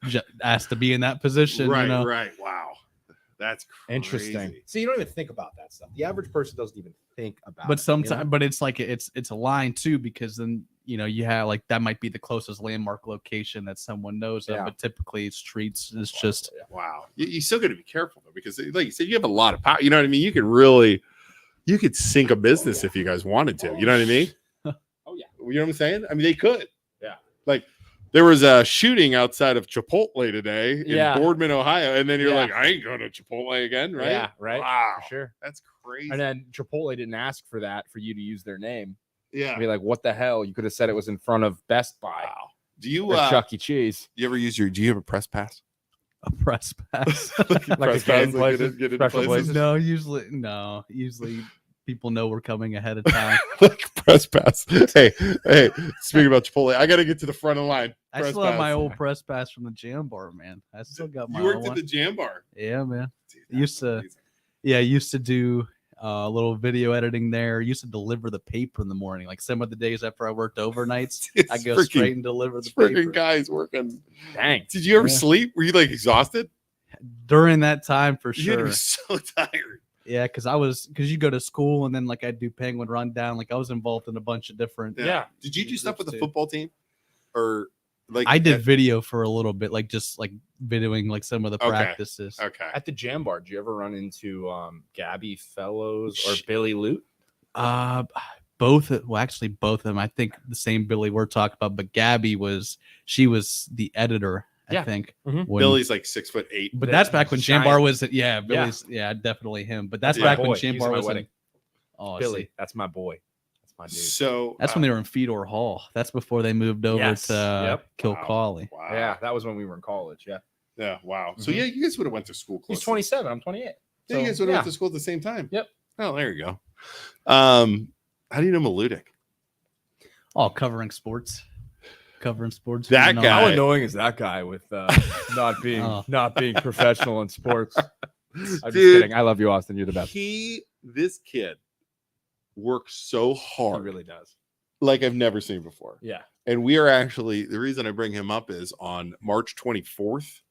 ask to be in that position. Right. you know? Right. Wow. That's crazy. Interesting. So you don't even think about that stuff. The average person doesn't even think about But it. sometimes, but it's like it's a line too, because then you have like that might be the closest landmark location that someone knows of, Yeah. but typically streets is just Wow. You still got to be careful though, because like you said, you have a lot of power. You know what I mean? You could sink a business if you guys wanted to. You know what I mean? Oh yeah. You know what I'm saying? I mean, they could. Yeah. Like there was a shooting outside of Chipotle today in Yeah. Boardman, Ohio, and then you're Yeah. like, I ain't going to Chipotle again, right? Yeah, right. Wow. For sure. That's crazy. And then Chipotle didn't ask for that, for you to use their name. Yeah. Be like, what the hell? You could have said it was in front of Best Buy Wow. Do you or Chuck E. Cheese. you ever use do you have a press pass? a press pass. Like a Press get in pass, places, get into special places? places. No, usually people know we're coming ahead of time. Like press pass. Hey, speaking about Chipotle, I got to get to the front of the line. I Press still have my pass. old press pass from the Jam Bar, man. I still got my You worked old at one. the Jam Bar. Yeah, man. Dude, that's Used to- amazing. Yeah, I used to do a little video editing there. I used to deliver the paper in the morning. Like some of the days after I worked overnights, I go Freaking- straight and deliver the freaking paper. guys working. Dang. Did you ever Yeah. sleep? Were you like exhausted? During that time, for You had to sure. be so tired. Yeah, because you go to school and then like I do Penguin Rundown. Like I was involved in a bunch of different. Yeah. Did you do stuff with the Too. football team, or like I did video for a little bit, like just like videoing like some of the Okay. practices. Okay. At the Jam Bar, did you ever run into Gabby Fellows or Sh- Billy Lute? Both of them. I think the same Billy we're talking about, but Gabby was the editor. I Yeah. think Mhm. when- Billy's like 6'8". But that's back when giant. Jambar was Billy's definitely him. But that's Yeah. back Boy, when he was at Jambar my was wedding. Billy. Billy, that's my boy. That's my dude. So That's when they were in Fedor Hall. That's before they moved over Yes. to Yep. Kilcawley. Wow. Yeah, that was when we were in college. Yeah. Yeah. Wow. So yeah, you guys would have went to school close. He's 27. I'm 28. Yeah, you So, guys would have yeah. went to school at the same time. Yep. Oh, there you go. How do you know Maludik? Oh, covering sports. That you know. guy. How annoying is that guy with not being Oh. not being professional in sports? I'm just Dude. kidding. I love you, Austin. You're the best. This kid works so He hard, really does. like I've never seen before. Yeah. And we are actually, the reason I bring him up is on March 24th.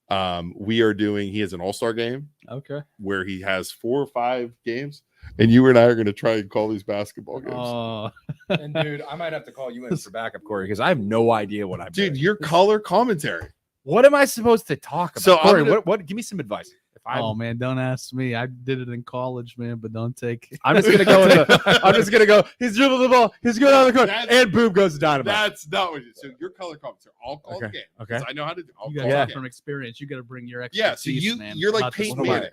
He has an all-star game Okay. where he has 4 or 5 games, and you and I are going to try and call these basketball games. Oh, And dude, I might have to call you in for backup, Corey, because I have no idea what I'm Dude, doing. your color commentary. What am I supposed to talk about? So I'm Corey, gonna- what? Give me some advice. If Oh man, don't ask me. I did it in college, man, but don't take it. I'm just gonna go. I'm just gonna go. He's dribbling the ball. He's going on the court, That's- and boom goes the dynamite. That's not what you. So your color comments are all called Okay, the game. okay. 'Cause I know how to. I'll You call got the it game. from experience. You got to bring your Yeah, so expertise, man. you're like about the Peyton sport. Manning.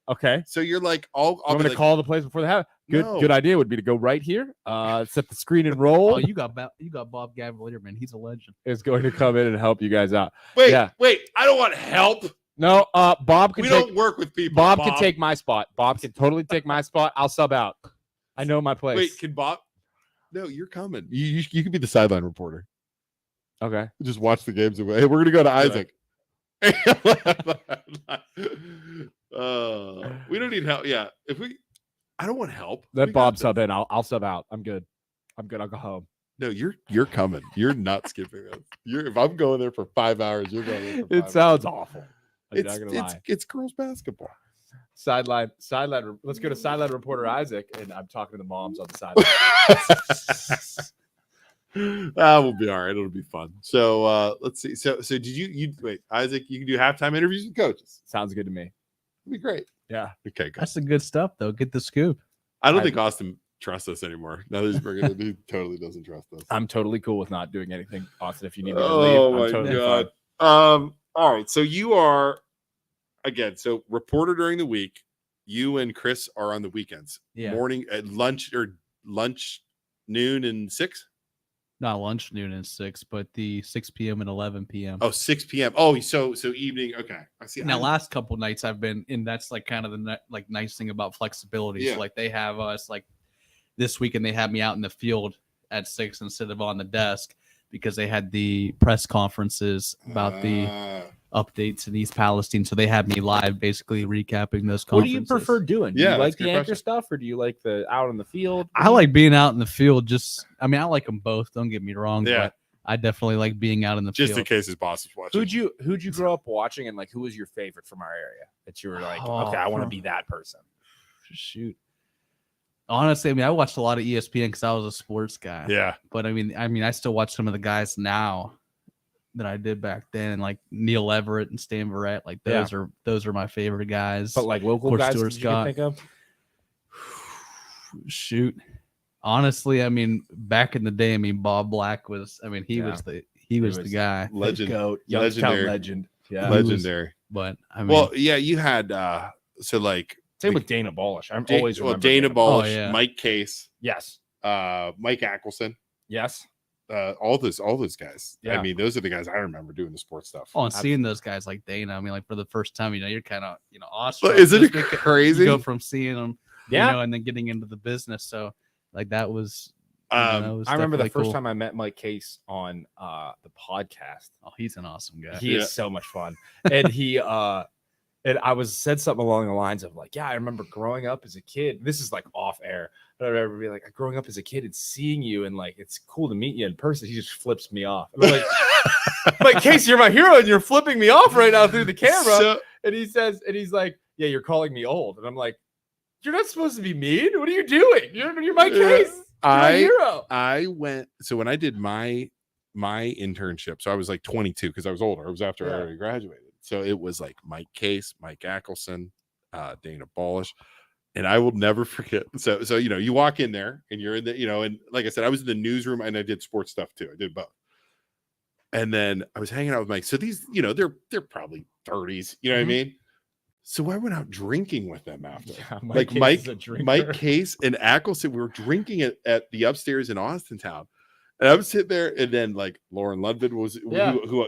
Okay. So you're like, I'll I'm be gonna like, call the plays before they have. No. Good idea would be to go right here. Set the screen and roll. Oh, you got Bob Gavalier, man. He's a legend. Is going to come in and help you guys out. wait, yeah. wait, I don't want help. No, Bob can We take. don't work with people. Bob can take my spot. Bob can totally take my spot. I'll sub out. I know my place. Wait, can Bob? No, you're coming. You can be the sideline reporter. Okay. Just watch the games away. Hey, we're gonna go to Isaac. We don't need help. Yeah, I don't want help. Let We Bob got sub this. in. I'll sub out. I'm good. I'll go home. No, you're coming. You're not skipping us. If I'm going there for 5 hours, you're going there for 5 It hours. sounds awful. I'm not gonna lie. It's girls basketball. Sideline. Let's go to sideline reporter Isaac, and I'm talking to the moms on the sideline. We'll be all right. It'll be fun. So let's see. So did you wait, Isaac? You can do halftime interviews with coaches. Sounds good to me. It'd be great. Yeah. Okay, good. That's the good stuff, though. Get the scoop. I don't think Austin trusts us anymore. Now that he's bringing it, he totally doesn't trust us. I'm totally cool with not doing anything, Austin. If you need me to Oh leave, my I'm totally god. fine. All right. So you are again. So reporter during the week. You and Chris are on the weekends. Yeah. Morning at lunch, noon, and 6. Not lunch, noon, and 6, but the 6 p.m. and 11 p.m. Oh, 6 p.m. Oh, so evening. Okay, I see. Now, last couple nights I've been, and that's like kind of the nice thing about flexibility. Yeah. So like they have us like this weekend they had me out in the field at 6 instead of on the desk because they had the press conferences about the updates in East Palestine. So they had me live, basically recapping those What do conferences. you prefer doing? Do Yeah, you like that's a good the anchor question. stuff, or do you like the out in the field? I like being out in the field. I like them both. Don't get me wrong. Yeah. But I definitely like being out in the just in field. case his boss is watching. Who'd you grow up watching, and like who was your favorite from our area that you were like, Oh, okay, I want to from- be that person? Shoot. Honestly, I watched a lot of ESPN because I was a sports guy. Yeah. But I still watch some of the guys now that I did back then, and like Neil Everett and Stan Verrett. Like those are my favorite guys. But like local Of course, guys Stuart that you can Scott. think of. Shoot. Honestly, Back in the day, Bob Black was. He was the was the guy. Legend. Goat, Youngstown Legendary. legend. Yeah. He was- Legendary. But Well, yeah, you had so like Same with Dana Balish. I'm Da- always well, remember Dana Balish, Oh, yeah. Mike Case, Yes. Mike Ackelson, Yes. all those guys. Yeah. Those are the guys I remember doing the sports stuff. and seeing those guys like Dana, like for the first time, you're kind of awestruck. But isn't it just because crazy? You go from seeing them, Yeah. and then getting into the business. So like that was. Um, that was I remember the definitely first cool. time I met Mike Case on the podcast. Oh, he's an awesome guy. He Yeah. is so much fun. And he and I said something along the lines of like, yeah, I remember growing up as a kid. This is like off air, but I remember being like, growing up as a kid and seeing you, and like it's cool to meet you in person. He just flips me off. I'm like, Mike Case, you're my hero, and you're flipping me off right now through the camera. So- And he's like, yeah, you're calling me old, and I'm like, you're not supposed to be mean. What are you doing? You're Mike Case. You're my hero. I went so when I did my internship, so I was like 22 because I was older. It was after I already graduated. So it was like Mike Case, Mike Ackelson, Dana Balish, and I will never forget. So you walk in there and you're in the and like I said, I was in the newsroom and I did sports stuff too. I did both. And then I was hanging out with Mike. So these, they're probably 30s. You know what I mean? So I went out drinking with them after. Yeah, Like Case is a drinker. Mike Case and Ackelson, we were drinking at the upstairs in Austintown. And I was sitting there, and then like Lauren Ludvig was Yeah. who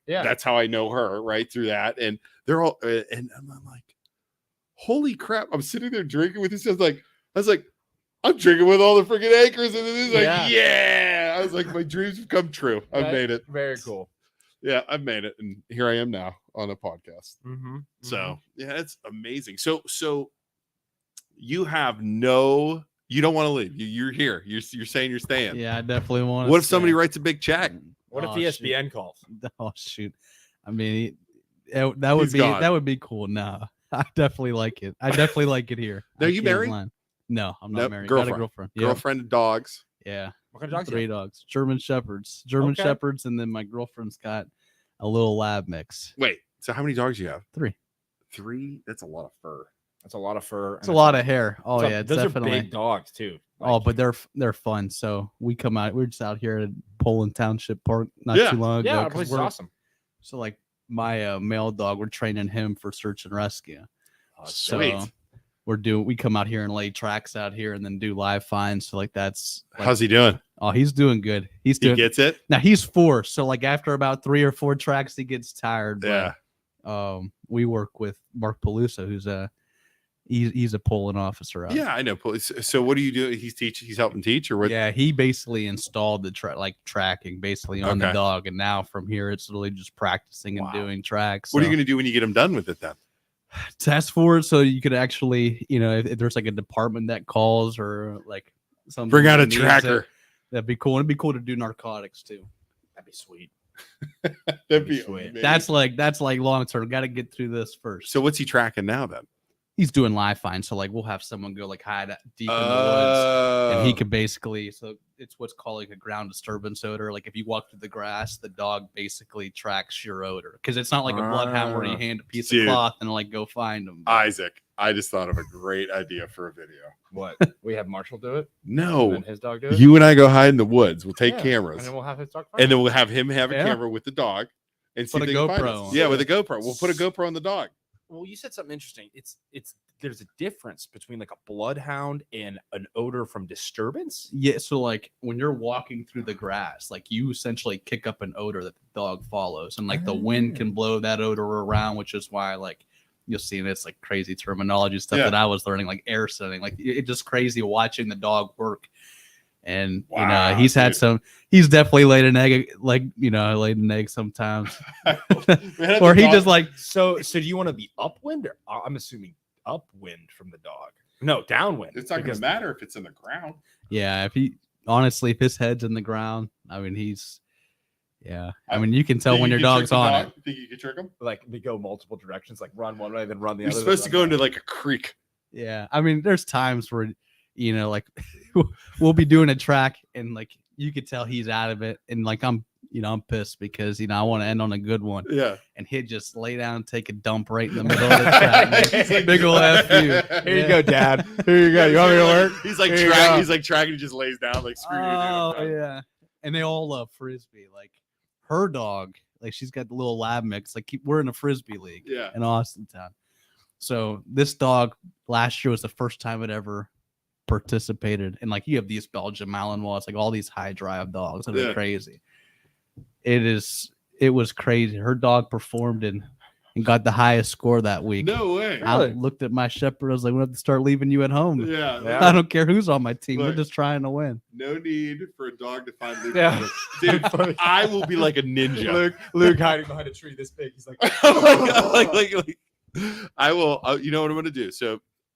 Yeah. that's how I know her, right? Through that. And they're all and I'm like, holy crap. I'm sitting there drinking with these. I was like, I'm drinking with all the freaking anchors. And then he's like, yeah. I was like, my dreams have come true. I've Right? made it. Very cool. Yeah, I've made it. And here I am now on a podcast. Mm-hmm. So yeah, it's amazing. So you have you don't want to leave. You're here. You're saying you're staying. Yeah, I definitely want. What if somebody writes a big check? What if Oh, ESPN calls? Oh shoot! that would He's gone. that would be cool. No, I definitely like it. I definitely like it here. Now, I you can't married? lie. No, I'm not Nope, married. girlfriend. Got a girlfriend. Yeah. Girlfriend and dogs. Yeah. What kind of dogs? 3 dogs. German shepherds. Okay. And then my girlfriend's got a little lab mix. Wait, so how many dogs do you have? 3. 3? That's a lot of fur. That's a lot of fur. It's a lot of hair. Oh it's yeah, it's those definitely are big dogs too. Oh, but they're fun. So we come out. We're just out here at Poland Township Park not Yeah. too long ago. yeah, our 'cause place is we're- awesome. So like my male dog, we're training him for search and rescue. Sweet. So we come out here and lay tracks out here and then do live finds. So like that's like, How's he doing? oh, he's doing good. He's He doing gets it? now. He's 4, so like after about 3 or 4 tracks, he gets tired. Yeah. But, we work with Mark Peluso, who's he's a Poland officer. Yeah, I know. So what do you do? He's helping teach or what? Yeah, he basically installed the tracking basically on the Okay. dog, and now from here it's literally just practicing and Wow. doing tracks. What are you going to do when you get him done with it then? Test for it so you could actually, if there's like a department that calls or like something, Bring out that a needs it, tracker. that'd be cool. It'd be cool to do narcotics too. That'd be sweet. That'd be Sweet. amazing. That's like long term. Got to get through this first. So what's he tracking now then? He's doing live finds. So like we'll have someone go like hide deep in the woods. And he could basically, so it's what's called like a ground disturbance odor. Like if you walk through the grass, the dog basically tracks your odor because it's not like a bloodhound where you hand a piece Dude. of cloth and like go find them. Isaac, I just thought of a great idea for a video. What? We have Marshall do it? No, And his dog do it? you and I go hide in the woods. We'll take Yeah, cameras, And then we'll have his dog find and then we'll have him have a Yeah. camera with the dog and see Put if a they can find GoPro us. on. Yeah, with a GoPro. We'll put a GoPro on the dog. Well, you said something interesting. It's there's a difference between like a bloodhound and an odor from disturbance. Yeah, so like when you're walking through the grass, like you essentially kick up an odor that the dog follows, and like the wind can blow that odor around, which is why like you'll see this like crazy terminology stuff Yeah. that I was learning, like air setting. Like it's just crazy watching the dog work. And Wow, he's had dude. he's definitely laid an egg, like laid an egg sometimes, Man, or the he dog- just like So do you want to be upwind or I'm assuming upwind from the dog? No, downwind. It's not going because- to matter if it's in the ground. yeah. If his head's in the ground, I mean you can tell Think when you your can dog's trick the on dog? it. Think you can trick him? Like they go multiple directions, like run one way, then run the You're other. supposed to then go run into the like a creek. Yeah, I mean, there's times where like we'll be doing a track and like you could tell he's out of it, and like I'm pissed because I want to end on a good one, Yeah. and he'd just lay down and take a dump right in the middle of the track. Man. He's like, big ol' F you. Here you go, Dad. Here you go. You want me to work? He's like Here you tracking. go. He's like tracking. He just lays down like screw you. dude, I'm Oh done." yeah, and they all love frisbee. Like her dog, like she's got the little lab mix. Like we're in a frisbee league Yeah. in Austintown. So this dog last year was the first time it ever participated. And like you have these Belgian Malinois, like all these high drive dogs that Yeah. are crazy. It was crazy. Her dog performed and got the highest score that week. No way. I Really? looked at my shepherd. I was like, we have to start leaving you at home. Yeah. Yeah. I don't care who's on my team. We're Look. just trying to win. No need for a dog to find Luke. Yeah. Dude, I will be like a ninja. Luke hiding behind a tree this big. He's like, like, I will. You know what I'm going to do? So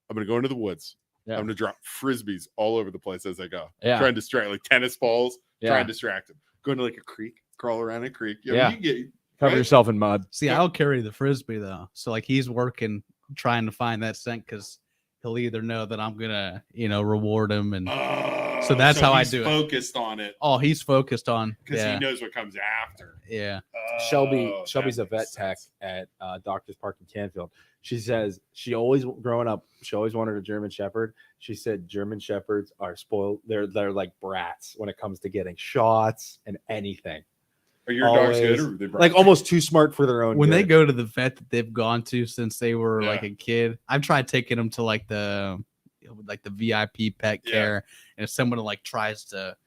I'm going to go into the woods. Yeah. I'm going to drop frisbees all over the place as I go. Yeah. Try and distract, like tennis balls. Try Yeah. and distract them. Go into like a creek, crawl around a creek. You know, Yeah. you can get cover right? yourself in mud. See, I'll carry the frisbee though. So like he's working, trying to find that scent because he'll either know that I'm gonna, reward him, and Oh, So that's how I he's do it. Focused on it he's focused on. because Yeah, he knows what comes after. yeah. Shelby's that a vet makes tech sense. at Doctor's Park in Canfield. She says she always growing up, she always wanted a German Shepherd. She said German Shepherds are spoiled. They're like brats when it comes to getting shots and anything. Are your dogs good? Always. Or are they Like almost too smart for their own. When they good. go to the vet that they've gone to since they were like Yeah. a kid, I've tried taking them to like the VIP pet Yeah. care, and if someone like tries to,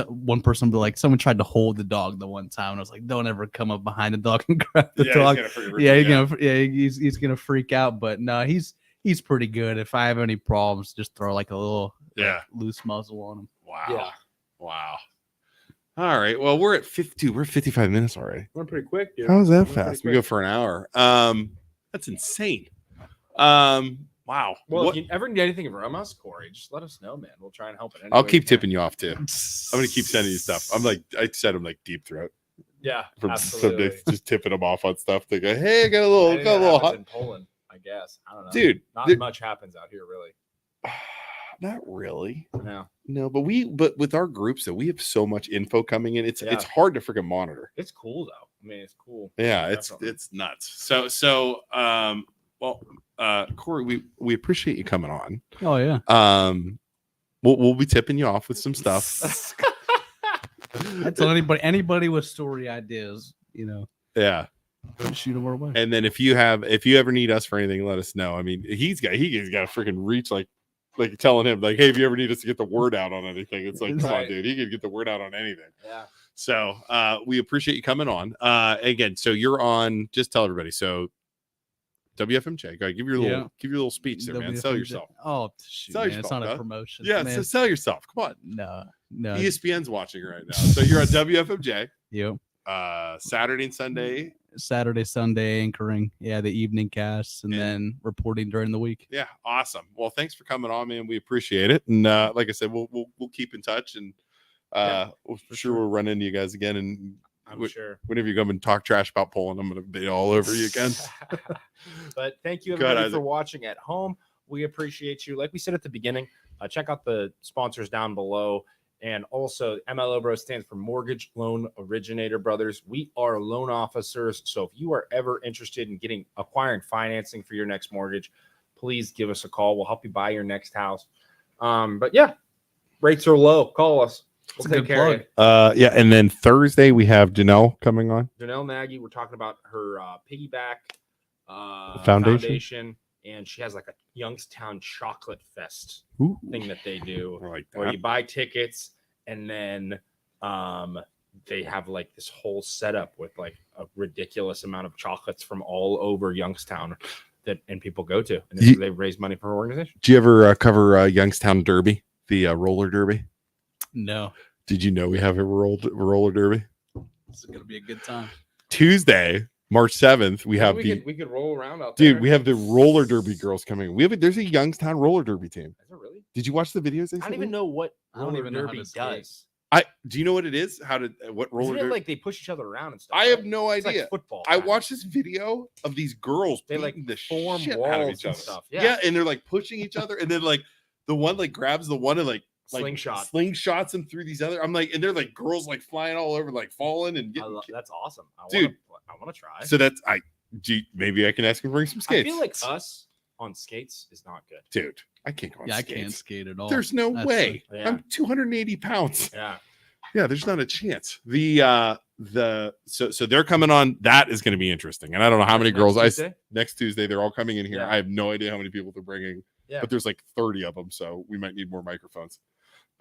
one person be like, someone tried to hold the dog the one time, and I was like, don't ever come up behind the dog and grab the Yeah, dog. he's gonna freak- Yeah, he's gonna freak out, but no, he's pretty good. If I have any problems, just throw like a little Yeah. loose muzzle on him. Wow. Yeah. Wow. All right. Well, we're at 52. We're at 55 minutes already. went pretty quick, dude. How's that Went pretty fast? We quick. go for an hour. That's insane. Wow. Well, What- if you ever need anything from us, Corey, just let us know, man. We'll try and help it. any I'll way we keep can. tipping you off too. I'm gonna keep sending you stuff. I said I'm like deep throat Yeah, from absolutely. someday, just tipping them off on stuff. They go, hey, I got a Anything that little happens hot. in Poland, I guess. I don't know, Dude, Not there- much happens out here, really. Not really. No, No, but with our groups though, we have so much info coming in. It's Yeah. hard to freaking monitor. it's cool though. I mean, it's cool. Yeah, Definitely. it's nuts. So Corey, we appreciate you coming on. Oh yeah. We'll be tipping you off with some stuff. I tell anybody with story ideas, Yeah. shoot them our way. And then if you ever need us for anything, let us know. I mean, he's got a freaking reach like telling him like, hey, if you ever need us to get the word out on anything, it's like, come on, dude, he can get the word out on anything. Yeah. So we appreciate you coming on. Again, so you're on. Just tell everybody. So WFMJ, go ahead, give your little speech there, man. Sell yourself. Oh, shoot, Sell man. yourself, It's not huh? a promotion. Yeah, man. so sell yourself. Come on. No. ESPN's watching right now. So you're on WFMJ. Yep. Saturday and Sunday. Saturday, Sunday anchoring. Yeah, the evening casts and then reporting during the week. Yeah, awesome. Well, thanks for coming on, man. We appreciate it. And like I said, we'll keep in touch, and we'll run into you guys again. And I'm sure. Whenever you come and talk trash about Poland, I'm going to be all over you again. But thank you everybody for watching at home. We appreciate you. Like we said at the beginning, check out the sponsors down below. And also, MLO Bro stands for Mortgage Loan Originator Brothers. We are loan officers. So if you are ever interested in acquiring financing for your next mortgage, please give us a call. We'll help you buy your next house. But yeah, rates are low. Call us. We'll take care of it. Yeah, and then Thursday we have Janelle coming on. Janelle Nagy, we're talking about her piggyback foundation. And she has like a Youngstown Chocolate Fest Ooh. thing that they do, I like that. where you buy tickets and then they have like this whole setup with like a ridiculous amount of chocolates from all over Youngstown and people go to, and they raise money for her organization. Do you ever cover Youngstown Derby, the roller derby? No. Did you know we have a roller derby? It's going to be a good time. Tuesday, March 7th, we could roll around out there. Dude, we have the roller derby girls coming. There's a Youngstown roller derby team. Is it really? Did you watch the videos? I don't even know what roller derby does. Do you know what it is? What roller derby? Like they push each other around and stuff. I have no idea. Like football. I watched this video of these girls. They like the form shit walls out of each and other. stuff. Yeah, and they're like pushing each other, and then like the one like grabs the one and like slingshots them through these other. I'm like, and they're like girls like flying all over, like falling and getting. That's awesome, dude. I want to try. So maybe I can ask him to bring some skates. I feel like us on skates is not good, dude. I can't go on skates. I can't skate at all. There's no way. I'm 280 pounds. Yeah, there's not a chance. So they're coming on. That is going to be interesting. And I don't know how many girls next Tuesday they're all coming in here. I have no idea how many people they're bringing. Yeah. But there's like 30 of them, so we might need more microphones.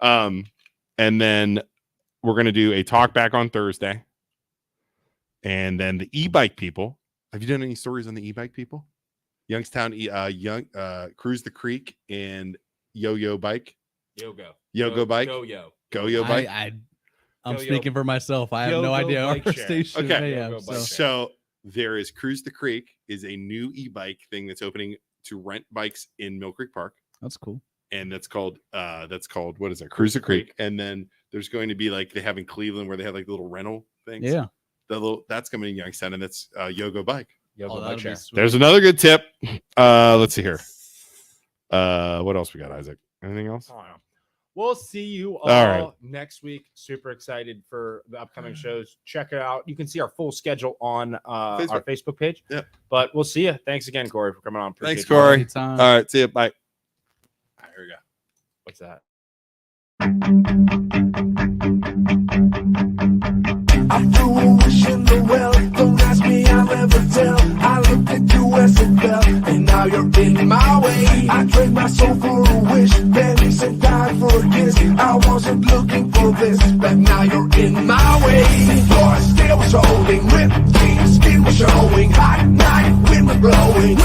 And then we're going to do a talk back on Thursday. And then the e-bike people. Have you done any stories on the e-bike people? Youngstown Cruise the Creek and Yo-Yo Bike. Yo-Go Bike. Go-Yo Bike. I'm speaking for myself. I have no idea our station. Okay. So there is Cruise the Creek is a new e-bike thing that's opening to rent bikes in Mill Creek Park. That's cool. And that's called what is it? Cruise the Creek. And then there's going to be like they have in Cleveland where they have like little rental things. Yeah. That's coming in Youngstown, and that's Yo-Go Bike. Bike share. There's another good tip. Let's see here. What else we got, Isaac? Anything else? We'll see you all next week. Super excited for the upcoming shows. Check it out. You can see our full schedule on our Facebook page. Yeah. But we'll see you. Thanks again, Corey, for coming on. Thanks, Corey. All right. See you. Bye. All right, here we go. What's that? I threw a wish in the well. Don't ask me, I'll never tell. I looked at you as it fell, and now you're in my way. I traded my soul for a wish, then said die for a kiss. I wasn't looking for this, but now you're in my way. Your steel was holding, ripped jeans, skin was showing. Hot night, wind was blowing.